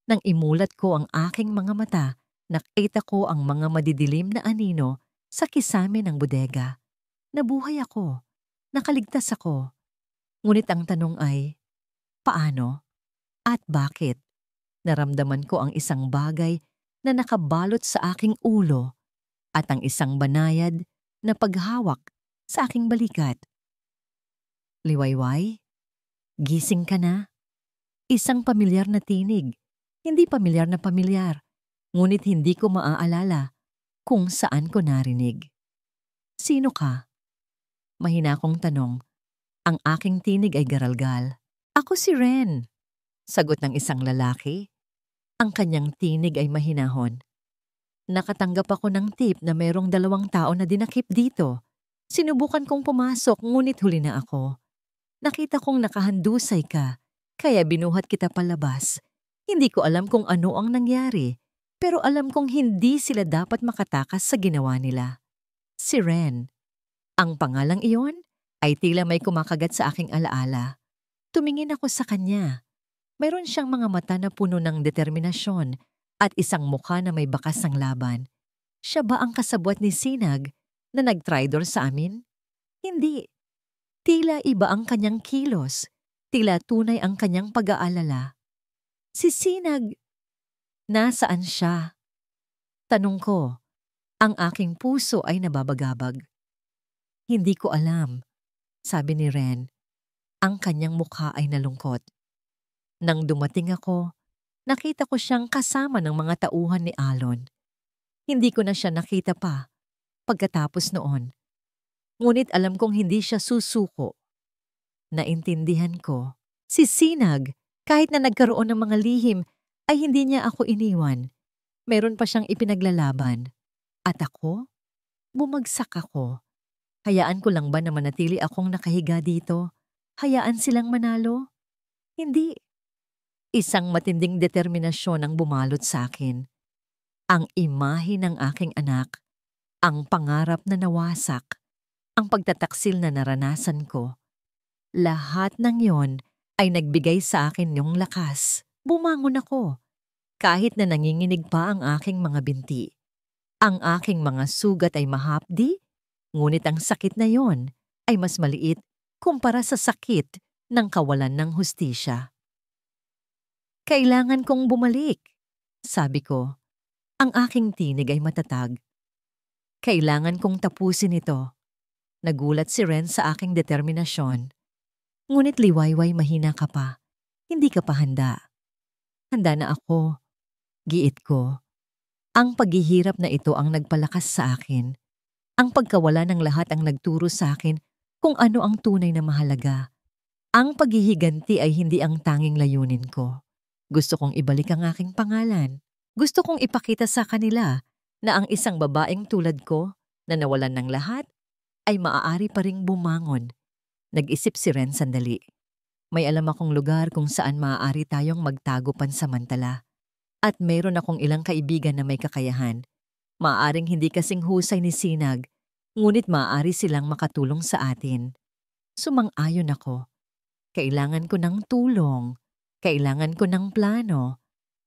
Nang imulat ko ang aking mga mata, nakita ko ang mga madidilim na anino sa kisame ng bodega. Nabuhay ako. Nakaligtas ako. Ngunit ang tanong ay, paano? At bakit? Naramdaman ko ang isang bagay na nakabalot sa aking ulo at ang isang banayad na paghawak sa aking balikat. Liwayway, gising ka na? Isang pamilyar na tinig, hindi pamilyar na pamilyar, ngunit hindi ko maaalala kung saan ko narinig. Sino ka? Mahina kong tanong. Ang aking tinig ay garalgal. Ako si Ren. Sagot ng isang lalaki. Ang kanyang tinig ay mahinahon. Nakatanggap ako ng tip na mayroong 2 tao na dinakip dito. Sinubukan kong pumasok ngunit huli na ako. Nakita kong nakahandusay ka, kaya binuhat kita palabas. Hindi ko alam kung ano ang nangyari, pero alam kong hindi sila dapat makatakas sa ginawa nila. Si Ren. Ang pangalang iyon ay tila may kumakagat sa aking alaala. Tumingin ako sa kanya. Mayroon siyang mga mata na puno ng determinasyon at isang mukha na may bakas ng laban. Siya ba ang kasabwat ni Sinag na nag-tridor sa amin? Hindi. Tila iba ang kanyang kilos. Tila tunay ang kanyang pag-aalala. Si Sinag, nasaan siya? Tanong ko, ang aking puso ay nababagabag. Hindi ko alam, sabi ni Ren. Ang kanyang mukha ay nalungkot. Nang dumating ako, nakita ko siyang kasama ng mga tauhan ni Alon. Hindi ko na siya nakita pa pagkatapos noon. Ngunit alam kong hindi siya susuko. Naintindihan ko, si Sinag, kahit na nagkaroon ng mga lihim, ay hindi niya ako iniwan. Meron pa siyang ipinaglalaban. At ako? Bumagsak ako. Hayaan ko lang ba na manatili akong nakahiga dito? Hayaan silang manalo? Hindi. Isang matinding determinasyon ang bumalot sa akin. Ang imahe ng aking anak, ang pangarap na nawasak, ang pagtataksil na naranasan ko. Lahat ng yon ay nagbigay sa akin yung lakas. Bumangon ako. Kahit na nanginginig pa ang aking mga binti. Ang aking mga sugat ay mahapdi, ngunit ang sakit na yon ay mas maliit kumpara sa sakit ng kawalan ng hustisya. Kailangan kong bumalik, sabi ko. Ang aking tinig ay matatag. Kailangan kong tapusin ito. Nagulat si Ren sa aking determinasyon. Ngunit Liwayway, mahina ka pa. Hindi ka pa handa. Handa na ako. Giit ko. Ang paghihirap na ito ang nagpalakas sa akin. Ang pagkawala ng lahat ang nagturo sa akin kung ano ang tunay na mahalaga. Ang paghihiganti ay hindi ang tanging layunin ko. Gusto kong ibalik ang aking pangalan. Gusto kong ipakita sa kanila na ang isang babaeng tulad ko na nawalan ng lahat ay maaari pa ring bumangon. Nag-isip si Ren sandali. May alam akong lugar kung saan maaari tayong magtago pansamantala. At mayroon akong ilang kaibigan na may kakayahan. Maaaring hindi kasing husay ni Sinag, ngunit maaari silang makatulong sa atin. Sumang-ayon ako. Kailangan ko ng tulong. Kailangan ko ng plano.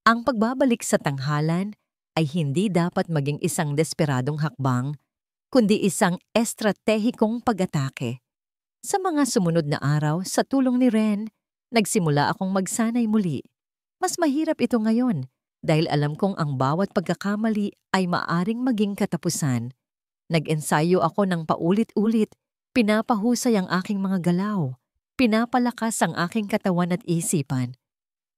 Ang pagbabalik sa tanghalan ay hindi dapat maging isang desperadong hakbang, kundi isang estratehikong pag-atake. Sa mga sumunod na araw, sa tulong ni Ren, nagsimula akong magsanay muli. Mas mahirap ito ngayon dahil alam kong ang bawat pagkakamali ay maaring maging katapusan. Nag-ensayo ako ng paulit-ulit, pinapahusay ang aking mga galaw, pinapalakas ang aking katawan at isipan.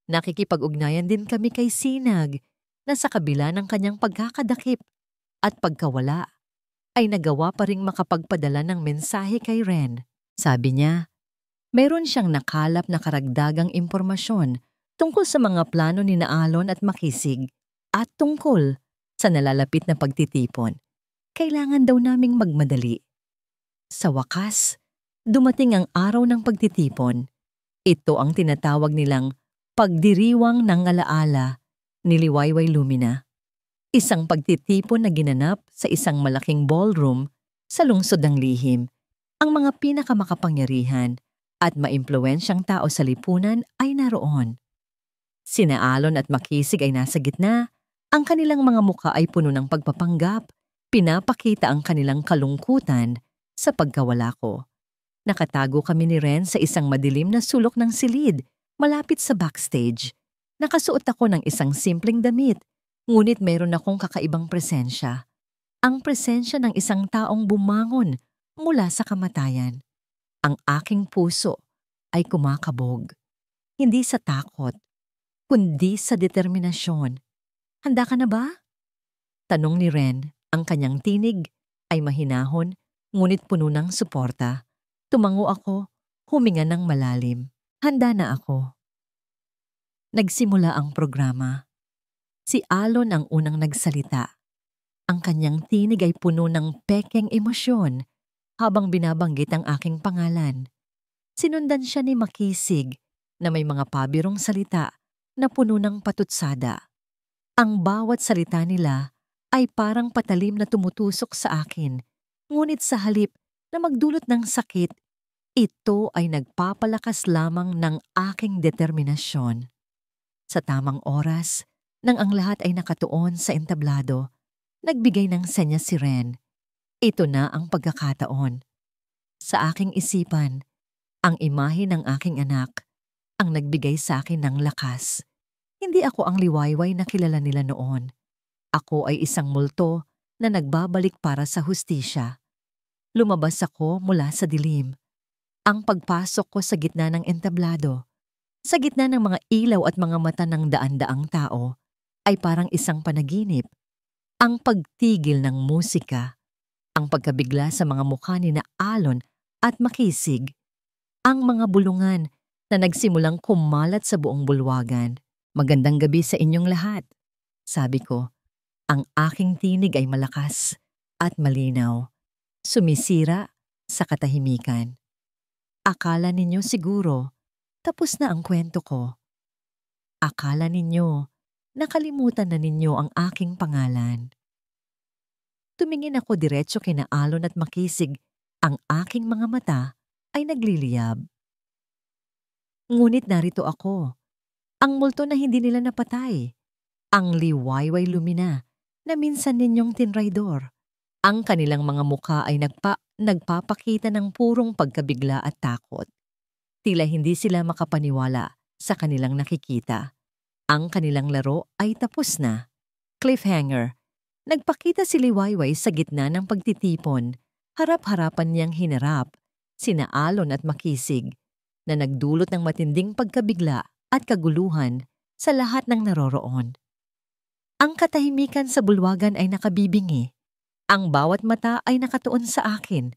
Nakikipag-ugnayan din kami kay Sinag na sa kabila ng kanyang pagkakadakip at pagkawala ay nagawa pa ring makapagpadala ng mensahe kay Ren. Sabi niya, meron siyang nakalap na karagdagang impormasyon tungkol sa mga plano ni Alon at Makisig at tungkol sa nalalapit na pagtitipon. Kailangan daw naming magmadali. Sa wakas, dumating ang araw ng pagtitipon. Ito ang tinatawag nilang pagdiriwang ng alaala ni Liwayway Lumina. Isang pagtitipon na ginanap sa isang malaking ballroom sa lungsod ng lihim. Ang mga pinakamakapangyarihan at maimpluwensyang tao sa lipunan ay naroon. Sina Alon at Makisig ay nasa gitna. Ang kanilang mga muka ay puno ng pagpapanggap. Pinapakita ang kanilang kalungkutan sa pagkawala ko. Nakatago kami ni Ren sa isang madilim na sulok ng silid malapit sa backstage. Nakasuot ako ng isang simpleng damit, ngunit meron akong kakaibang presensya. Ang presensya ng isang taong bumangon mula sa kamatayan. Ang aking puso ay kumakabog. Hindi sa takot, kundi sa determinasyon. Handa ka na ba? Tanong ni Ren. Ang kanyang tinig ay mahinahon, ngunit puno ng suporta. Tumango ako, huminga ng malalim. Handa na ako. Nagsimula ang programa. Si Alon ang unang nagsalita. Ang kanyang tinig ay puno ng pekeng emosyon habang binabanggit ang aking pangalan. Sinundan siya ni Makisig na may mga pabirong salita na puno ng patutsada. Ang bawat salita nila ay parang patalim na tumutusok sa akin, ngunit sa halip na magdulot ng sakit, ito ay nagpapalakas lamang ng aking determinasyon. Sa tamang oras, nang ang lahat ay nakatuon sa entablado, nagbigay ng senyas si Ren. Ito na ang pagkakataon. Sa aking isipan, ang imahe ng aking anak ang nagbigay sa akin ng lakas. Hindi ako ang liwayway na kilala nila noon. Ako ay isang multo na nagbabalik para sa hustisya. Lumabas ako mula sa dilim. Ang pagpasok ko sa gitna ng entablado, sa gitna ng mga ilaw at mga mata ng daan-daang tao, ay parang isang panaginip. Ang pagtigil ng musika, ang pagkabigla sa mga mukha ni Alon at Makisig, ang mga bulungan na nagsimulang kumalat sa buong bulwagan. Magandang gabi sa inyong lahat, sabi ko. Ang aking tinig ay malakas at malinaw, sumisira sa katahimikan. Akala ninyo siguro, tapos na ang kwento ko. Akala ninyo, nakalimutan na ninyo ang aking pangalan. Tumingin ako diretso kina Alon at Makisig. Ang aking mga mata ay nagliliyab. Ngunit narito ako, ang multo na hindi nila napatay, ang Liwayway Lumina na minsan ninyong tinraidor. Ang kanilang mga mukha ay nagpapakita ng purong pagkabigla at takot. Tila hindi sila makapaniwala sa kanilang nakikita. Ang kanilang laro ay tapos na. Cliffhanger. Nagpakita si Liwayway sa gitna ng pagtitipon. Harap-harapan niyang hinarap sina Alon at Makisig na nagdulot ng matinding pagkabigla at kaguluhan sa lahat ng naroroon. Ang katahimikan sa bulwagan ay nakabibingi. Ang bawat mata ay nakatuon sa akin.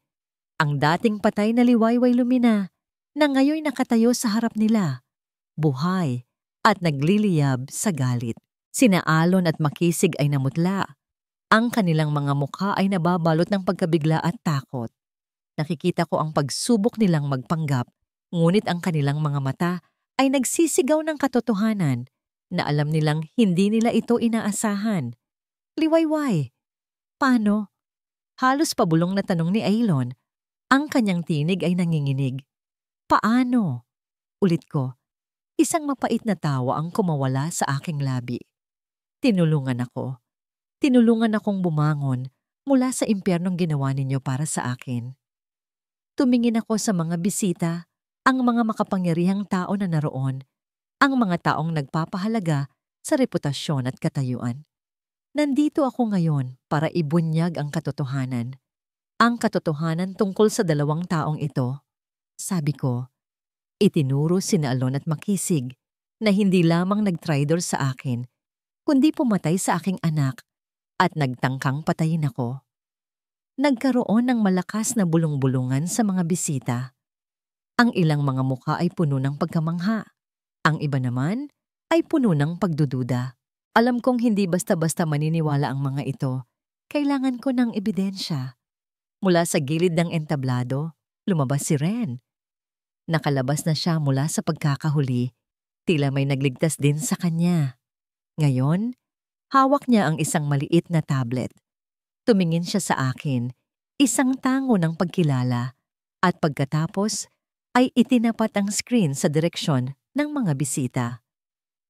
Ang dating patay na Liwayway Lumina na ngayon nakatayo sa harap nila, buhay at nagliliyab sa galit. Sina Alon at Makisig ay namutla. Ang kanilang mga mukha ay nababalot ng pagkabigla at takot. Nakikita ko ang pagsubok nilang magpanggap, ngunit ang kanilang mga mata ay nagsisigaw ng katotohanan. na alam nilang hindi nila ito inaasahan. Liwayway. Paano? Halos pabulong na tanong ni Aylon. Ang kanyang tinig ay nanginginig. Paano? Ulit ko. Isang mapait na tawa ang kumawala sa aking labi. Tinulungan ako. Tinulungan akong bumangon mula sa impyernong ginawa ninyo para sa akin. Tumingin ako sa mga bisita, ang mga makapangyarihang tao na naroon, ang mga taong nagpapahalaga sa reputasyon at katayuan. Nandito ako ngayon para ibunyag ang katotohanan. Ang katotohanan tungkol sa dalawang taong ito. Sabi ko, itinuro sina Alon at Makisig na hindi lamang nagtraidor sa akin, kundi pumatay sa aking anak at nagtangkang patayin ako. Nagkaroon ng malakas na bulong-bulungan sa mga bisita. Ang ilang mga mukha ay puno ng pagkamangha. Ang iba naman ay puno ng pagdududa. Alam kong hindi basta-basta maniniwala ang mga ito. Kailangan ko ng ebidensya. Mula sa gilid ng entablado, lumabas si Ren. Nakalabas na siya mula sa pagkakahuli. Tila may nagligtas din sa kanya. Ngayon, hawak niya ang isang maliit na tablet. Tumingin siya sa akin, isang tango ng pagkilala, at pagkatapos ay itinapat ang screen sa direksyon ng mga bisita.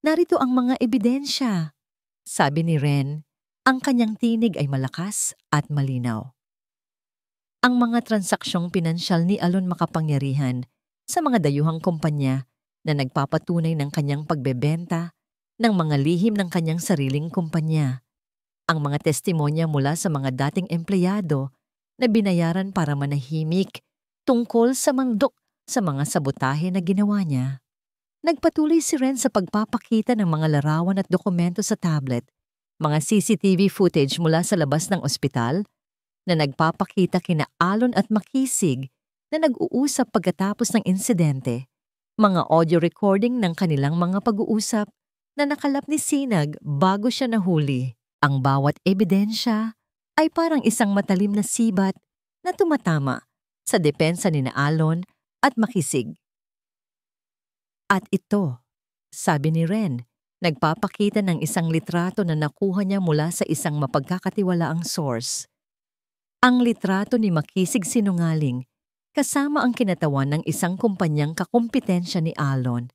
Narito ang mga ebidensya, sabi ni Ren. Ang kanyang tinig ay malakas at malinaw. Ang mga transaksyong pinansyal ni Alon makapangyarihan sa mga dayuhang kumpanya na nagpapatunay ng kanyang pagbebenta ng mga lihim ng kanyang sariling kumpanya. Ang mga testimonya mula sa mga dating empleyado na binayaran para manahimik tungkol sa mga sabotahe na ginawa niya. Nagpatuloy si Ren sa pagpapakita ng mga larawan at dokumento sa tablet, mga CCTV footage mula sa labas ng ospital na nagpapakita kina Alon at Makisig na nag-uusap pagkatapos ng insidente, mga audio recording ng kanilang mga pag-uusap na nakalap ni Sinag bago siya nahuli. Ang bawat ebidensya ay parang isang matalim na sibat na tumatama sa depensa ni Alon at Makisig. At ito, sabi ni Ren, nagpapakita ng isang litrato na nakuha niya mula sa isang mapagkakatiwalaang source. Ang litrato ni Makisig sinungaling kasama ang kinatawan ng isang kumpanyang kakumpetensya ni Alon.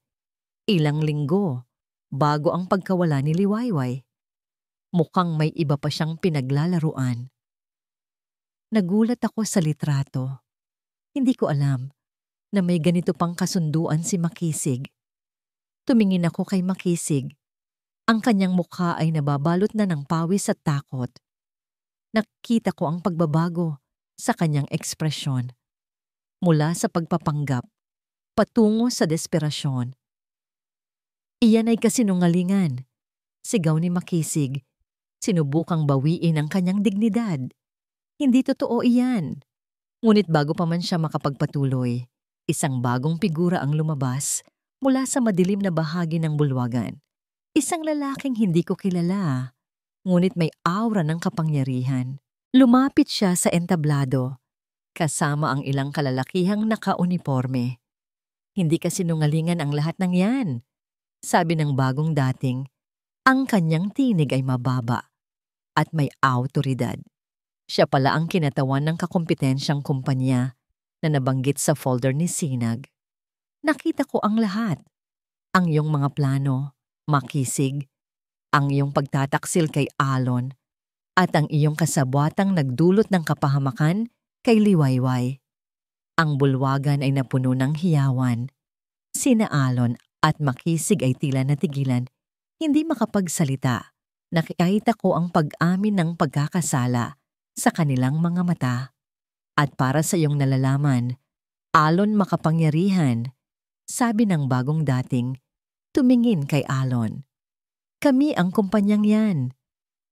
Ilang linggo bago ang pagkawala ni Liwayway. Mukhang may iba pa siyang pinaglalaruan. Nagulat ako sa litrato. Hindi ko alam na may ganito pang kasunduan si Makisig. Tumingin ako kay Makisig. Ang kanyang mukha ay nababalot na ng pawis at takot. Nakita ko ang pagbabago sa kanyang ekspresyon. Mula sa pagpapanggap, patungo sa desperasyon. Iyan ay kasinungalingan. Sigaw ni Makisig. Sinubukang bawiin ang kanyang dignidad. Hindi totoo iyan. Ngunit bago pa man siya makapagpatuloy, isang bagong figura ang lumabas mula sa madilim na bahagi ng bulwagan. Isang lalaking hindi ko kilala, ngunit may aura ng kapangyarihan. Lumapit siya sa entablado, kasama ang ilang kalalakihang nakauniporme. Hindi kasinungalingan ang lahat ng yan. Sabi ng bagong dating, ang kanyang tinig ay mababa at may awtoridad. Siya pala ang kinatawan ng kakompetensyang kumpanya na nabanggit sa folder ni Sinag. Nakita ko ang lahat. Ang iyong mga plano, Makisig, ang iyong pagtataksil kay Alon, at ang iyong kasabwatang nagdulot ng kapahamakan kay Liwayway. Ang bulwagan ay napuno ng hiyawan. Sina Alon at Makisig ay tila natigilan, hindi makapagsalita. Nakikita ko ang pag-amin ng pagkakasala sa kanilang mga mata. At para sa iyong nalalaman, Alon makapangyarihan, sabi ng bagong dating, tumingin kay Alon. Kami ang kumpanyang yan,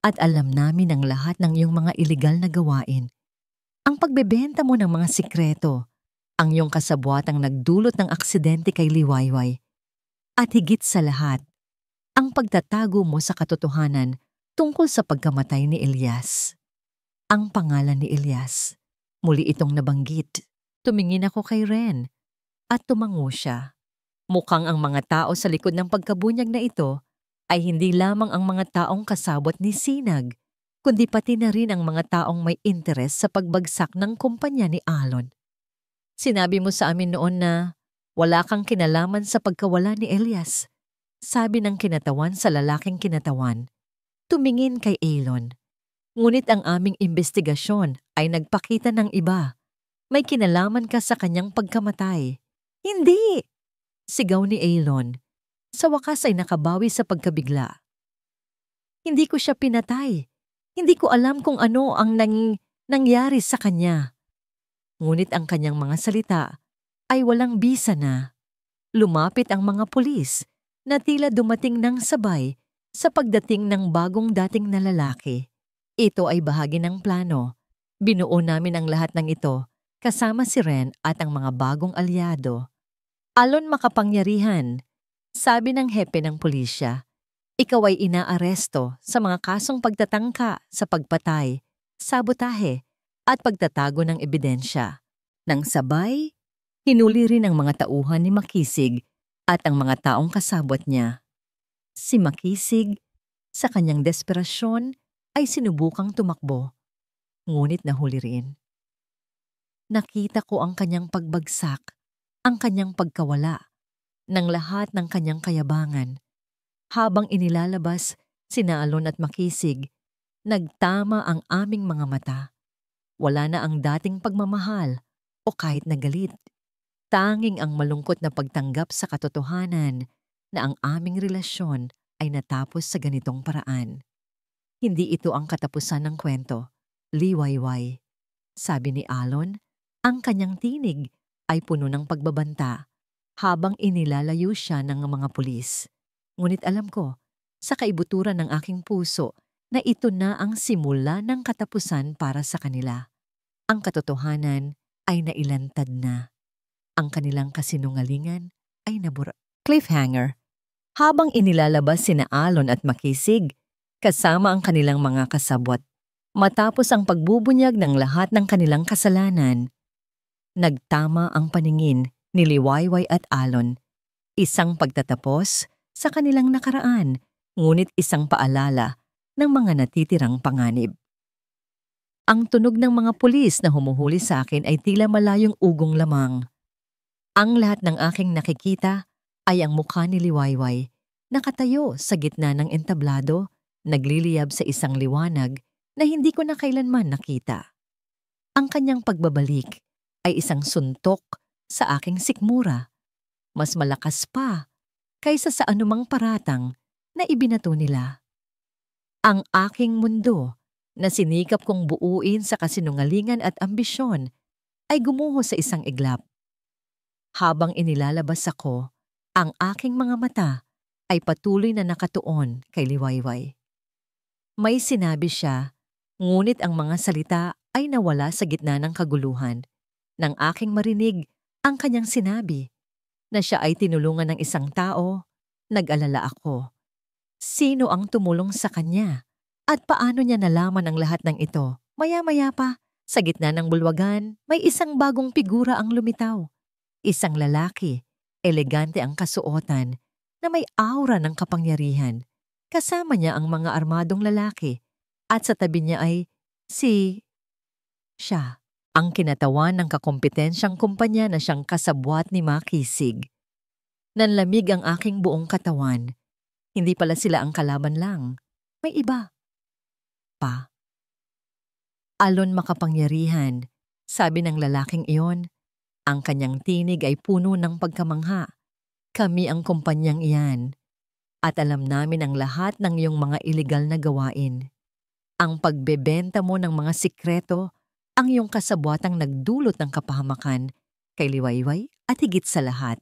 at alam namin ang lahat ng iyong mga ilegal na gawain. Ang pagbebenta mo ng mga sikreto, ang iyong kasabwatang nagdulot ng aksidente kay Liwayway, at higit sa lahat, ang pagtatago mo sa katotohanan tungkol sa pagkamatay ni Elias. Ang pangalan ni Elias, muli itong nabanggit. Tumingin ako kay Ren at tumango siya. Mukhang ang mga tao sa likod ng pagkabunyag na ito ay hindi lamang ang mga taong kasabot ni Sinag, kundi pati na rin ang mga taong may interes sa pagbagsak ng kumpanya ni Alon. Sinabi mo sa amin noon na wala kang kinalaman sa pagkawala ni Elias. Sabi ng kinatawan sa lalaking kinatawan. Tumingin kay Alon. Ngunit ang aming investigasyon ay nagpakita ng iba. May kinalaman ka sa kanyang pagkamatay. Hindi! Sigaw ni Alon. Sa wakas ay nakabawi sa pagkabigla. Hindi ko siya pinatay. Hindi ko alam kung ano ang nangyari sa kanya. Ngunit ang kanyang mga salita ay walang bisa na. Lumapit ang mga pulis na tila dumating ng sabay sa pagdating ng bagong dating na lalaki. Ito ay bahagi ng plano. Binuo namin ang lahat ng ito kasama si Ren at ang mga bagong alyado. Alon makapangyarihan, sabi ng hepe ng pulisya, ikaw ay inaaresto sa mga kasong pagtatangka sa pagpatay, sabotahe at pagtatago ng ebidensya. Nang sabay, hinuli rin ang mga tauhan ni Makisig at ang mga taong kasabot niya. Si Makisig, sa kanyang desperasyon, ay sinubukang tumakbo, ngunit nahuli rin. Nakita ko ang kanyang pagbagsak, ang kanyang pagkawala, ng lahat ng kanyang kayabangan. Habang inilalabas sina Alon at Makisig, nagtama ang aming mga mata. Wala na ang dating pagmamahal o kahit na galit. Tanging ang malungkot na pagtanggap sa katotohanan na ang aming relasyon ay natapos sa ganitong paraan. Hindi ito ang katapusan ng kwento, liwayway. Sabi ni Alon, ang kanyang tinig ay puno ng pagbabanta habang inilalayo siya ng mga pulis. Ngunit alam ko, sa kaibuturan ng aking puso, na ito na ang simula ng katapusan para sa kanila. Ang katotohanan ay nailantad na. Ang kanilang kasinungalingan ay nabura. Cliffhanger. Habang inilalabas sina Alon at Makisig, kasama ang kanilang mga kasabwat, matapos ang pagbubunyag ng lahat ng kanilang kasalanan, nagtama ang paningin ni Liwayway at Alon. Isang pagtatapos sa kanilang nakaraan, ngunit isang paalala ng mga natitirang panganib. Ang tunog ng mga pulis na humuhuli sa akin ay tila malayong ugong lamang. Ang lahat ng aking nakikita ay ang mukha ni Liwayway, nakatayo sa gitna ng entablado, nagliliyab sa isang liwanag na hindi ko na kailanman nakita. Ang kanyang pagbabalik ay isang suntok sa aking sikmura. Mas malakas pa kaysa sa anumang paratang na ibinato nila. Ang aking mundo na sinikap kong buuin sa kasinungalingan at ambisyon ay gumuho sa isang iglap. Habang inilalabas ako, ang aking mga mata ay patuloy na nakatuon kay Liwayway. May sinabi siya, ngunit ang mga salita ay nawala sa gitna ng kaguluhan. Nang aking marinig ang kanyang sinabi na siya ay tinulungan ng isang tao, nag-alala ako. Sino ang tumulong sa kanya? At paano niya nalaman ang lahat ng ito? Maya-maya pa, sa gitna ng bulwagan, may isang bagong figura ang lumitaw. Isang lalaki, elegante ang kasuotan, na may aura ng kapangyarihan. Kasama niya ang mga armadong lalaki, at sa tabi niya ay siya, ang kinatawan ng kakompetensyang kumpanya na siyang kasabwat ni Makisig. Nanlamig ang aking buong katawan. Hindi pala sila ang kalaban lang. May iba pa. Alon makapangyarihan, sabi ng lalaking iyon. Ang kanyang tinig ay puno ng pagkamangha. Kami ang kumpanyang iyan. At alam namin ang lahat ng iyong mga ilegal na gawain. Ang pagbebenta mo ng mga sikreto, ang iyong kasabwatang nagdulot ng kapahamakan kay Liwayway at higit sa lahat,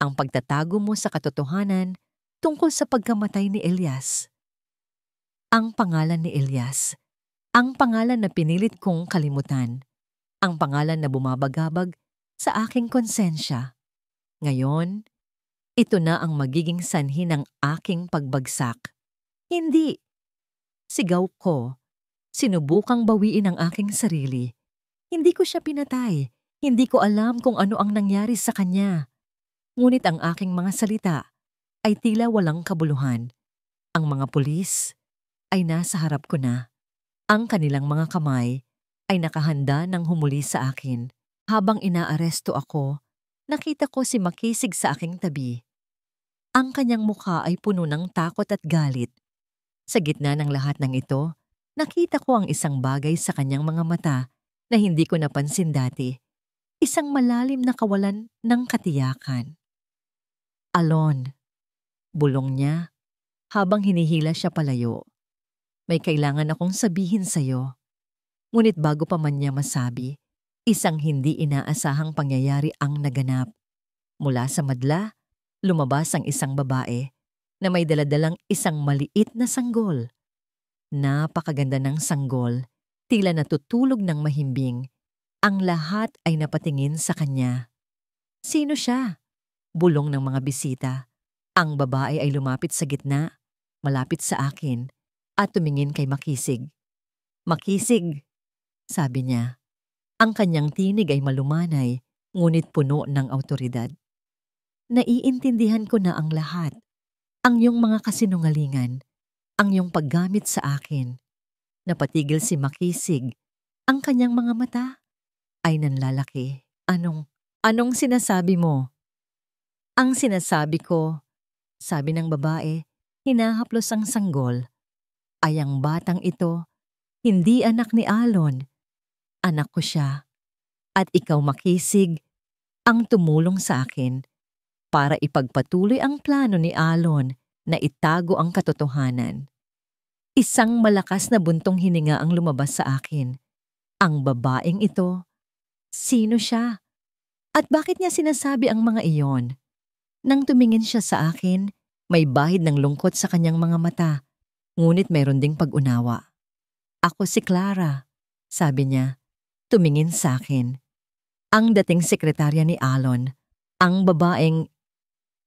ang pagtatago mo sa katotohanan tungkol sa pagkamatay ni Elias. Ang pangalan ni Elias, ang pangalan na pinilit kong kalimutan, ang pangalan na bumabagabag sa aking konsensya. Ngayon, ito na ang magiging sanhi ng aking pagbagsak. Hindi. Sigaw ko. Sinubukang bawiin ang aking sarili. Hindi ko siya pinatay. Hindi ko alam kung ano ang nangyari sa kanya. Ngunit ang aking mga salita ay tila walang kabuluhan. Ang mga pulis ay nasa harap ko na. Ang kanilang mga kamay ay nakahanda ng humuli sa akin. Habang inaaresto ako, nakita ko si Makisig sa aking tabi. Ang kanyang mukha ay puno ng takot at galit. Sa gitna ng lahat ng ito, nakita ko ang isang bagay sa kanyang mga mata na hindi ko napansin dati. Isang malalim na kawalan ng katiyakan. Alon, bulong niya habang hinihila siya palayo. May kailangan akong sabihin sa'yo. Ngunit bago pa man niya masabi, isang hindi inaasahang pangyayari ang naganap. Mula sa madla, lumabas ang isang babae na may daladalang isang maliit na sanggol. Napakaganda ng sanggol, tila natutulog ng mahimbing. Ang lahat ay napatingin sa kanya. Sino siya? Bulong ng mga bisita. Ang babae ay lumapit sa gitna, malapit sa akin, at tumingin kay Makisig. Makisig, sabi niya. Ang kanyang tinig ay malumanay, ngunit puno ng awtoridad. Naiintindihan ko na ang lahat. Ang iyong mga kasinungalingan, ang iyong paggamit sa akin. Napatigil si Makisig. Ang kanyang mga mata ay nanlalaki. Anong sinasabi mo? Ang sinasabi ko, sabi ng babae, hinahaplos ang sanggol, ay ang batang ito, hindi anak ni Alon. Anak ko siya. At ikaw, Makisig, ang tumulong sa akin para ipagpatuloy ang plano ni Alon na itago ang katotohanan. Isang malakas na buntong hininga ang lumabas sa akin. Ang babaeng ito, sino siya? At bakit niya sinasabi ang mga iyon? Nang tumingin siya sa akin, may bahid ng lungkot sa kanyang mga mata, ngunit mayroon ding pag-unawa. Ako si Clara, sabi niya, tumingin sa akin. Ang dating sekretarya ni Alon, ang babaeng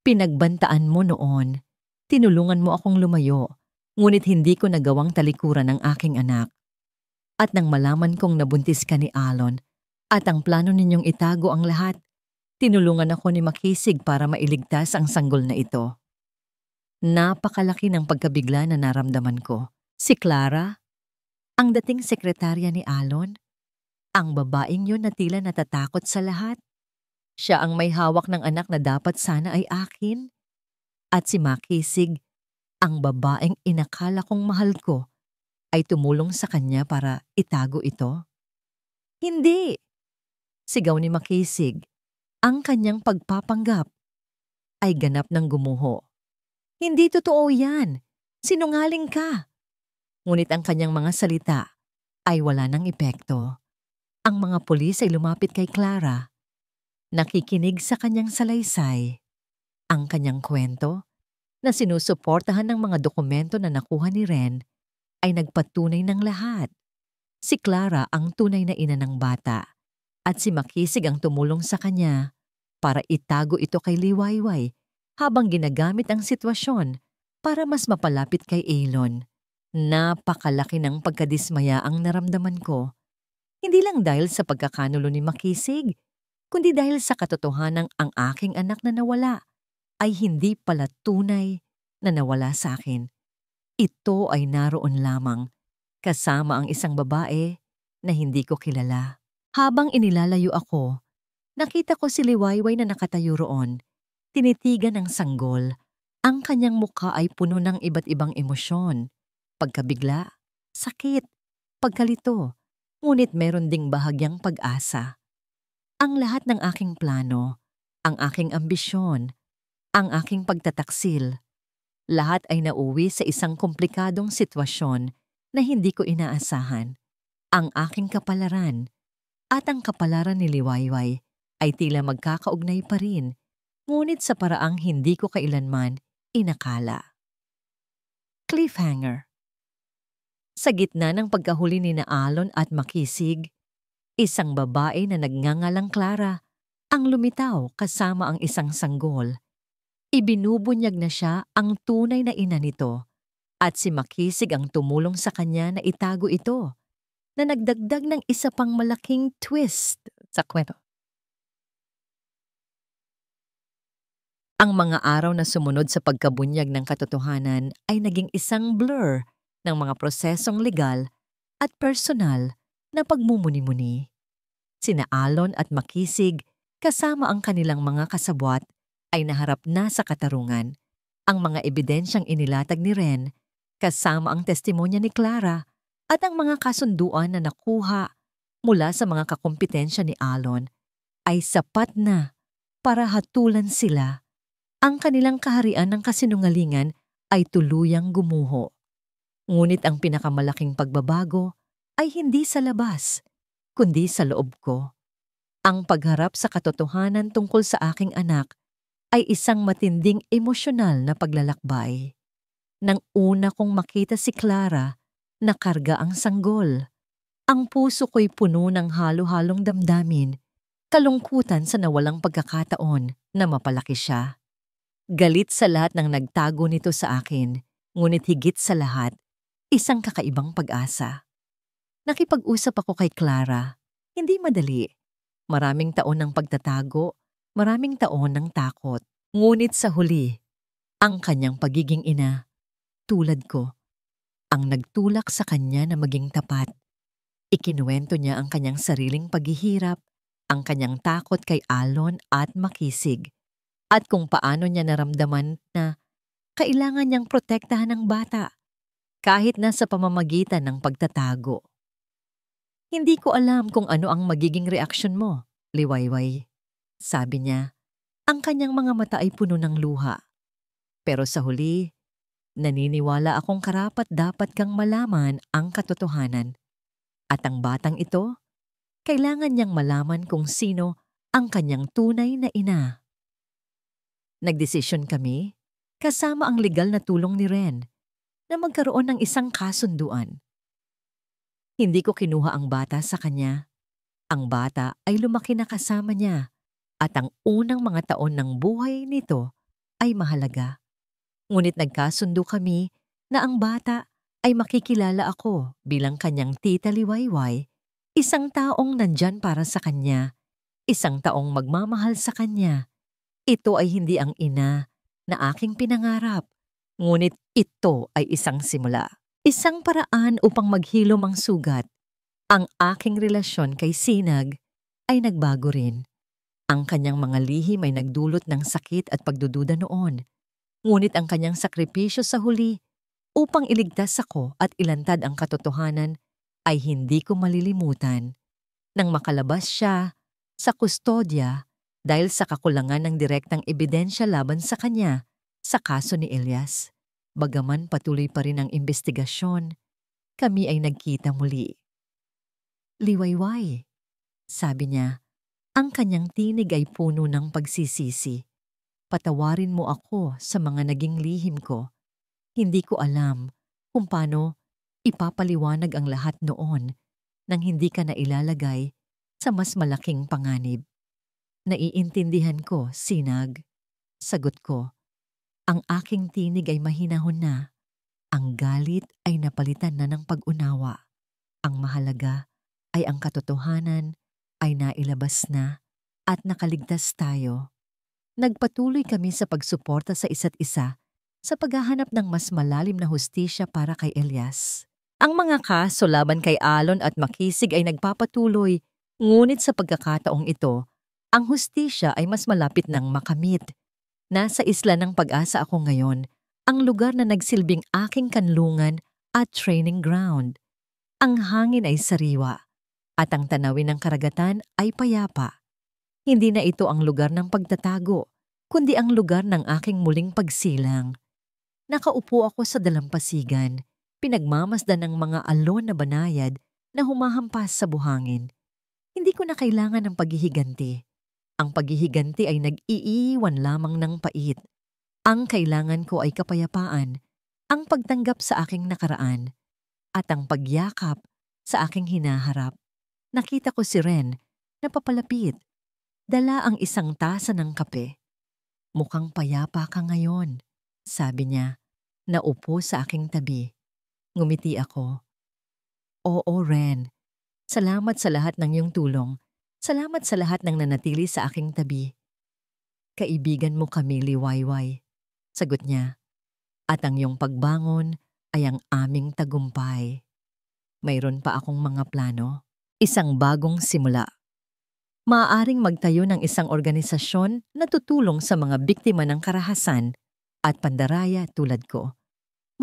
pinagbantaan mo noon. Tinulungan mo akong lumayo, ngunit hindi ko nagawang talikuran ang aking anak. At nang malaman kong nabuntis ka ni Alon at ang plano ninyong itago ang lahat, tinulungan ako ni Makisig para mailigtas ang sanggol na ito. Napakalaki ng pagkabigla na naramdaman ko. Si Clara, ang dating sekretarya ni Alon, ang babaeng yun na tila natatakot sa lahat. Siya ang may hawak ng anak na dapat sana ay akin. At si Makisig, ang babaeng inakala kong mahal ko, ay tumulong sa kanya para itago ito? Hindi! Sigaw ni Makisig. Ang kanyang pagpapanggap ay ganap ng gumuho. Hindi totoo yan. Sinungaling ka. Ngunit ang kanyang mga salita ay wala ng epekto. Ang mga pulis ay lumapit kay Clara. Nakikinig sa kanyang salaysay. Ang kanyang kwento na sinusuportahan ng mga dokumento na nakuha ni Ren ay nagpatunay ng lahat. Si Clara ang tunay na ina ng bata at si Makisig ang tumulong sa kanya para itago ito kay Liwayway habang ginagamit ang sitwasyon para mas mapalapit kay Alon. Napakalaki ng pagkadismaya ang naramdaman ko. Hindi lang dahil sa pagkakanulo ni Makisig, kundi dahil sa katotohanang ang aking anak na nawala ay hindi pala tunay na nawala sa akin. Ito ay naroon lamang, kasama ang isang babae na hindi ko kilala. Habang inilalayo ako, nakita ko si Liwayway na nakatayo roon, tinitigan ng sanggol. Ang kanyang mukha ay puno ng iba't ibang emosyon. Pagkabigla, sakit, pagkalito, ngunit meron ding bahagyang pag-asa. Ang lahat ng aking plano, ang aking ambisyon, ang aking pagtataksil, lahat ay nauwi sa isang komplikadong sitwasyon na hindi ko inaasahan. Ang aking kapalaran at ang kapalaran ni Liwayway ay tila magkakaugnay pa rin, ngunit sa paraang hindi ko kailanman inakala. Cliffhanger. Sa gitna ng pagkahuli ni Alon at Makisig, isang babae na nagngangalang Clara ang lumitaw kasama ang isang sanggol. Ibinubunyag na siya ang tunay na ina nito at si Makisig ang tumulong sa kanya na itago ito, na nagdagdag ng isa pang malaking twist sa kwento. Ang mga araw na sumunod sa pagkabunyag ng katotohanan ay naging isang blur ng mga prosesong legal at personal na pagmumuni-muni. Sina Alon at Makisig kasama ang kanilang mga kasabwat ay naharap na sa katarungan. Ang mga ebidensyang inilatag ni Ren, kasama ang testimonya ni Clara at ang mga kasunduan na nakuha mula sa mga kakumpetensya ni Alon ay sapat na para hatulan sila. Ang kanilang kaharian ng kasinungalingan ay tuluyang gumuho. Ngunit ang pinakamalaking pagbabago ay hindi sa labas, kundi sa loob ko. Ang pagharap sa katotohanan tungkol sa aking anak ay isang matinding emosyonal na paglalakbay. Nang una kong makita si Clara, nakarga ang sanggol. Ang puso ko'y puno ng halo-halong damdamin, kalungkutan sa nawalang pagkakataon na mapalaki siya. Galit sa lahat ng nagtago nito sa akin, ngunit higit sa lahat, isang kakaibang pag-asa. Nakipag-usap ako kay Clara. Hindi madali. Maraming taon ng pagtatago, maraming taon ng takot. Ngunit sa huli, ang kanyang pagiging ina, tulad ko, ang nagtulak sa kanya na maging tapat. Ikinuwento niya ang kanyang sariling paghihirap, ang kanyang takot kay Alon at Makisig, at kung paano niya naramdaman na kailangan niyang protektahan ang bata, kahit na sa pamamagitan ng pagtatago. Hindi ko alam kung ano ang magiging reaksyon mo, Liwayway. Sabi niya, ang kanyang mga mata ay puno ng luha. Pero sa huli, naniniwala akong karapat-dapat kang malaman ang katotohanan. At ang batang ito, kailangan niyang malaman kung sino ang kanyang tunay na ina. Nagdesisyon kami, kasama ang legal na tulong ni Ren, na magkaroon ng isang kasunduan. Hindi ko kinuha ang bata sa kanya. Ang bata ay lumaki na kasama niya at ang unang mga taon ng buhay nito ay mahalaga. Ngunit nagkasundo kami na ang bata ay makikilala ako bilang kanyang tita Liwayway, isang taong nandyan para sa kanya, isang taong magmamahal sa kanya. Ito ay hindi ang ina na aking pinangarap, ngunit ito ay isang simula. Isang paraan upang maghilom ang sugat. Ang aking relasyon kay Sinag ay nagbago rin. Ang kanyang mga lihim ay nagdulot ng sakit at pagdududa noon. Ngunit ang kanyang sakripisyo sa huli upang iligtas ako at ilantad ang katotohanan ay hindi ko malilimutan. Nang makalabas siya sa kustodya dahil sa kakulangan ng direktang ebidensya laban sa kanya sa kaso ni Elias, bagaman patuloy pa rin ang investigasyon, kami ay nagkita muli. Liwayway, sabi niya, ang kanyang tinig ay puno ng pagsisisi. Patawarin mo ako sa mga naging lihim ko. Hindi ko alam kung paano ipapaliwanag ang lahat noon nang hindi ka na ilalagay sa mas malaking panganib. Naiintindihan ko, Sinag. Sagot ko, ang aking tinig ay mahinahon na. Ang galit ay napalitan na ng pag-unawa. Ang mahalaga ay ang katotohanan ay nailabas na at nakaligtas tayo. Nagpatuloy kami sa pagsuporta sa isa't isa sa paghahanap ng mas malalim na hustisya para kay Elias. Ang mga kaso laban kay Alon at Makisig ay nagpapatuloy, ngunit sa pagkakataong ito, ang hustisya ay mas malapit ng makamit. Nasa Isla ng Pag-asa ako ngayon, ang lugar na nagsilbing aking kanlungan at training ground. Ang hangin ay sariwa at ang tanawin ng karagatan ay payapa. Hindi na ito ang lugar ng pagtatago, kundi ang lugar ng aking muling pagsilang. Nakaupo ako sa dalampasigan, pinagmamasdan ng mga alon na banayad na humahampas sa buhangin. Hindi ko na kailangan ng paghihiganti. Ang paghihiganti ay nag-iiwan lamang ng pait. Ang kailangan ko ay kapayapaan, ang pagtanggap sa aking nakaraan, at ang pagyakap sa aking hinaharap. Nakita ko si Ren na papalapit. Dala ang isang tasa ng kape. Mukhang payapa ka ngayon, sabi niya, naupo sa aking tabi. Ngumiti ako. Oo, Ren. Salamat sa lahat ng iyong tulong. Salamat sa lahat ng nanatili sa aking tabi. Kaibigan mo kami, Liwayway. Sagot niya. At ang iyong pagbangon ay ang aming tagumpay. Mayroon pa akong mga plano. Isang bagong simula. Maaaring magtayo ng isang organisasyon na tutulong sa mga biktima ng karahasan at pandaraya tulad ko.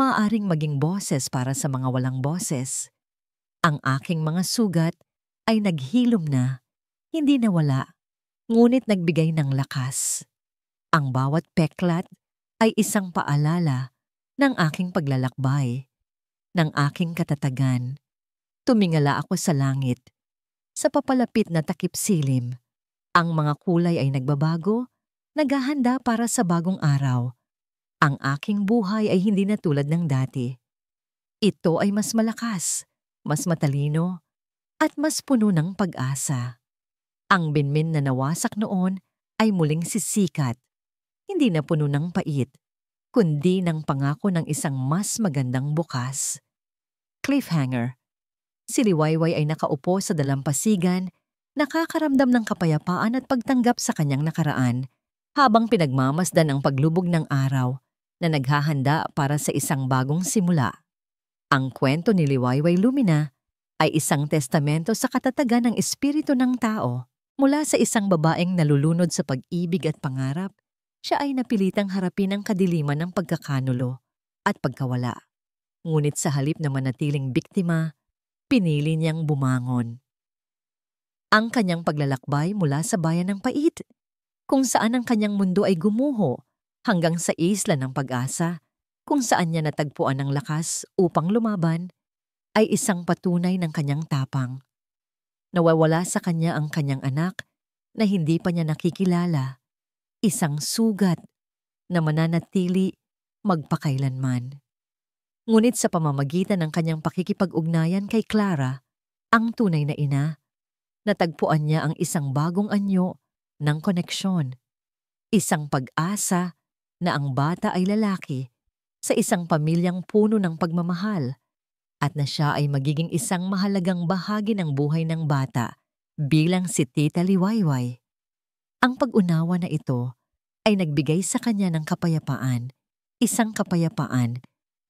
Maaaring maging boses para sa mga walang boses. Ang aking mga sugat ay naghilom na, hindi nawala, ngunit nagbigay ng lakas. Ang bawat peklat ay isang paalala ng aking paglalakbay, ng aking katatagan. Tumingala ako sa langit. Sa papalapit na takip silim, ang mga kulay ay nagbabago, naghahanda para sa bagong araw. Ang aking buhay ay hindi na tulad ng dati. Ito ay mas malakas, mas matalino, at mas puno ng pag-asa. Ang binmin na nawasak noon ay muling sisikat, hindi na puno ng pait, kundi ng pangako ng isang mas magandang bukas. Cliffhanger. Si Liwayway ay nakaupo sa dalampasigan, nakakaramdam ng kapayapaan at pagtanggap sa kanyang nakaraan, habang pinagmamasdan ang paglubog ng araw na naghahanda para sa isang bagong simula. Ang kwento ni Liwayway Lumina ay isang testamento sa katatagan ng espiritu ng tao. Mula sa isang babaeng nalulunod sa pag-ibig at pangarap, siya ay napilitang harapin ang kadiliman ng pagkakanulo at pagkawala. Ngunit sa halip na manatiling biktima, pinili niyang bumangon. Ang kanyang paglalakbay mula sa bayan ng Pait, kung saan ang kanyang mundo ay gumuho, hanggang sa isla ng pag-asa, kung saan niya natagpuan ng lakas upang lumaban, ay isang patunay ng kanyang tapang. Nawawala sa kanya ang kanyang anak na hindi pa niya nakikilala, isang sugat na mananatili magpakailanman. Ngunit sa pamamagitan ng kanyang pakikipag-ugnayan kay Clara, ang tunay na ina, natagpuan niya ang isang bagong anyo ng koneksyon. Isang pag-asa na ang bata ay lalaki sa isang pamilyang puno ng pagmamahal at na siya ay magiging isang mahalagang bahagi ng buhay ng bata bilang si Tita Liwayway. Ang pag-unawa na ito ay nagbigay sa kanya ng kapayapaan, isang kapayapaan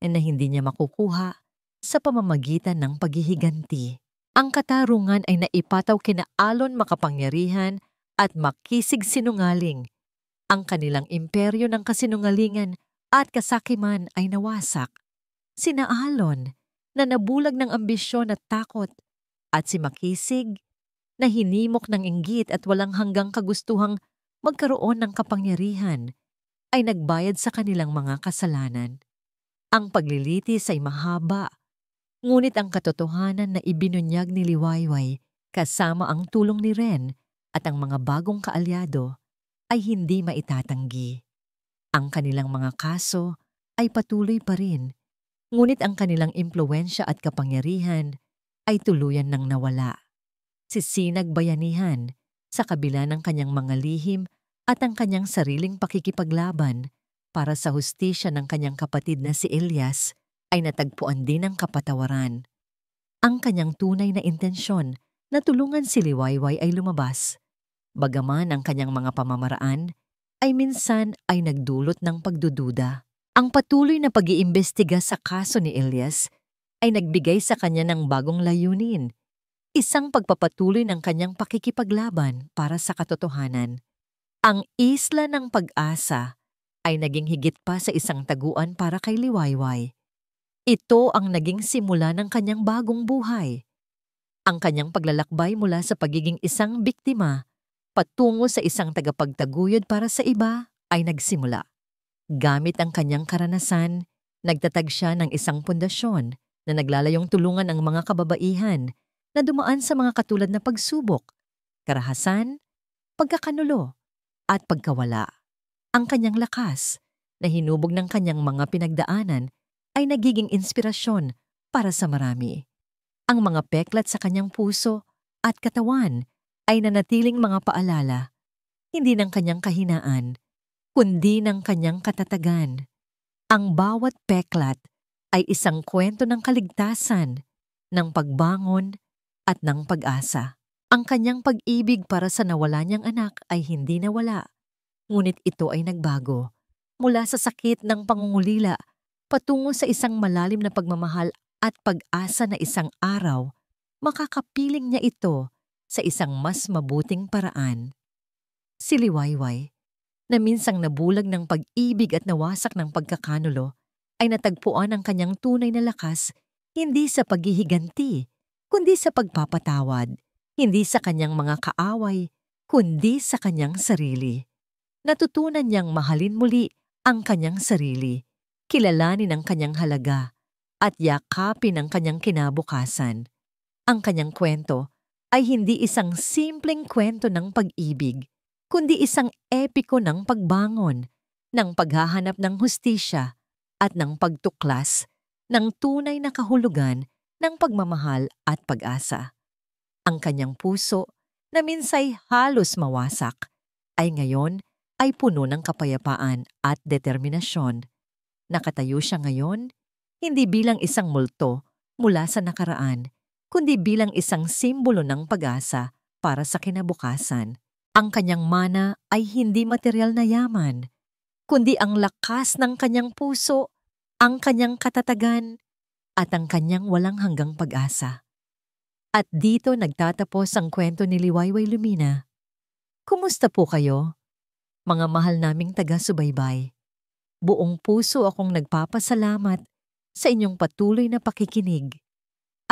na hindi niya makukuha sa pamamagitan ng paghihiganti. Ang katarungan ay naipataw kina Alon makapangyarihan at makisig sinungaling. Ang kanilang imperyo ng kasinungalingan at kasakiman ay nawasak. Sina Alon na nabulag ng ambisyon at takot, at si Makisig na hinimok ng inggit at walang hanggang kagustuhang magkaroon ng kapangyarihan, ay nagbayad sa kanilang mga kasalanan. Ang paglilitis ay mahaba, ngunit ang katotohanan na ibinunyag ni Liwayway kasama ang tulong ni Ren at ang mga bagong kaalyado ay hindi maitatanggi. Ang kanilang mga kaso ay patuloy pa rin, ngunit ang kanilang impluwensya at kapangyarihan ay tuluyan ng nawala. Sisinag bayanihan sa kabila ng kanyang mga lihim at ang kanyang sariling pakikipaglaban para sa hustisya ng kanyang kapatid na si Elias ay natagpuan din ng kapatawaran. Ang kanyang tunay na intensyon na tulungan si Liwayway ay lumabas, bagaman ang kanyang mga pamamaraan ay minsan ay nagdulot ng pagdududa. Ang patuloy na pag-iimbestiga sa kaso ni Elias ay nagbigay sa kanya ng bagong layunin, isang pagpapatuloy ng kanyang pakikipaglaban para sa katotohanan. Ang Isla ng Pag-asa ay naging higit pa sa isang taguan para kay Liwayway. Ito ang naging simula ng kanyang bagong buhay. Ang kanyang paglalakbay mula sa pagiging isang biktima patungo sa isang tagapagtaguyod para sa iba ay nagsimula. Gamit ang kanyang karanasan, nagtatag siya ng isang pundasyon na naglalayong tulungan ang mga kababaihan na dumaan sa mga katulad na pagsubok, karahasan, pagkakanulo, at pagkawala. Ang kanyang lakas na hinubog ng kanyang mga pinagdaanan ay nagiging inspirasyon para sa marami. Ang mga peklat sa kanyang puso at katawan ay nanatiling mga paalala, hindi ng kanyang kahinaan, kundi ng kanyang katatagan. Ang bawat peklat ay isang kwento ng kaligtasan, ng pagbangon at ng pag-asa. Ang kanyang pag-ibig para sa nawala niyang anak ay hindi nawala, Ngunit ito ay nagbago. Mula sa sakit ng pangungulila, patungo sa isang malalim na pagmamahal at pag-asa na isang araw, makakapiling niya ito sa isang mas mabuting paraan. Si Liwayway, na minsang nabulag ng pag-ibig at nawasak ng pagkakanulo, ay natagpuan ang kanyang tunay na lakas hindi sa paghihiganti, kundi sa pagpapatawad, hindi sa kanyang mga kaaway, kundi sa kanyang sarili. Natutunan niyang mahalin muli ang kanyang sarili, kilalanin ang kanyang halaga, at yakapin ang kanyang kinabukasan. Ang kanyang kwento ay hindi isang simpleng kwento ng pag-ibig, kundi isang epiko ng pagbangon, ng paghahanap ng hustisya, at ng pagtuklas ng tunay na kahulugan ng pagmamahal at pag-asa. Ang kanyang puso, na minsay halos mawasak, ay ngayon ay puno ng kapayapaan at determinasyon. Nakatayo siya ngayon, hindi bilang isang multo mula sa nakaraan, kundi bilang isang simbolo ng pag-asa para sa kinabukasan. Ang kanyang mana ay hindi material na yaman, kundi ang lakas ng kanyang puso, ang kanyang katatagan, at ang kanyang walang hanggang pag-asa. At dito nagtatapos ang kwento ni Liwayway Lumina. Kumusta po kayo, mga mahal naming taga-subaybay? Buong puso akong nagpapasalamat sa inyong patuloy na pakikinig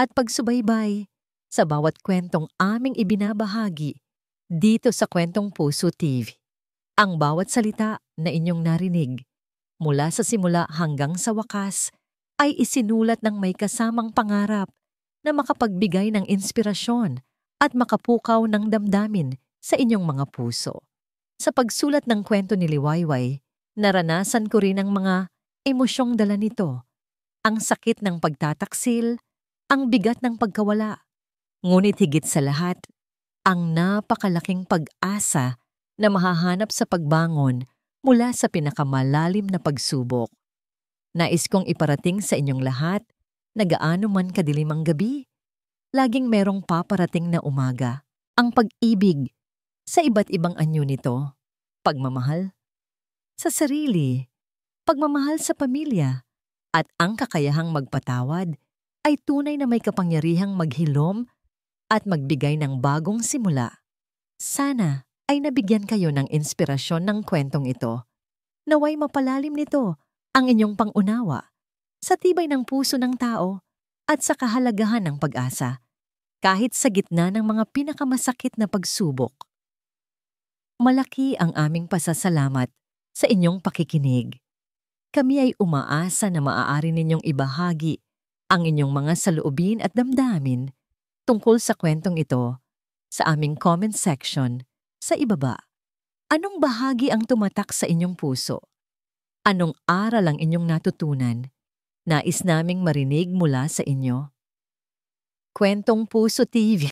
at pagsubaybay sa bawat kwentong aming ibinabahagi dito sa Kwentong Puso TV. Ang bawat salita na inyong narinig, mula sa simula hanggang sa wakas, ay isinulat ng may kasamang pangarap na makapagbigay ng inspirasyon at makapukaw ng damdamin sa inyong mga puso. Sa pagsulat ng kwento ni Liwayway, naranasan ko rin ang mga emosyong dala nito, ang sakit ng pagtataksil, ang bigat ng pagkawala. Ngunit higit sa lahat, ang napakalaking pag-asa na mahahanap sa pagbangon mula sa pinakamalalim na pagsubok. Nais kong iparating sa inyong lahat na gaano man kadilim ang gabi, laging merong paparating na umaga. Ang pag-ibig sa iba't ibang anyo nito, pagmamahal sa sarili, pagmamahal sa pamilya, at ang kakayahang magpatawad ay tunay na may kapangyarihang maghilom at magbigay ng bagong simula. Sana ay nabigyan kayo ng inspirasyon ng kwentong ito. Naway mapalalim nito ang inyong pangunawa sa tibay ng puso ng tao at sa kahalagahan ng pag-asa, kahit sa gitna ng mga pinakamasakit na pagsubok. Malaki ang aming pasasalamat sa inyong pakikinig. Kami ay umaasa na maaari ninyong ibahagi ang inyong mga saloobin at damdamin tungkol sa kwentong ito sa aming comment section sa ibaba. Anong bahagi ang tumatak sa inyong puso? Anong aral ang inyong natutunan? Nais naming marinig mula sa inyo. Kwentong Puso TV.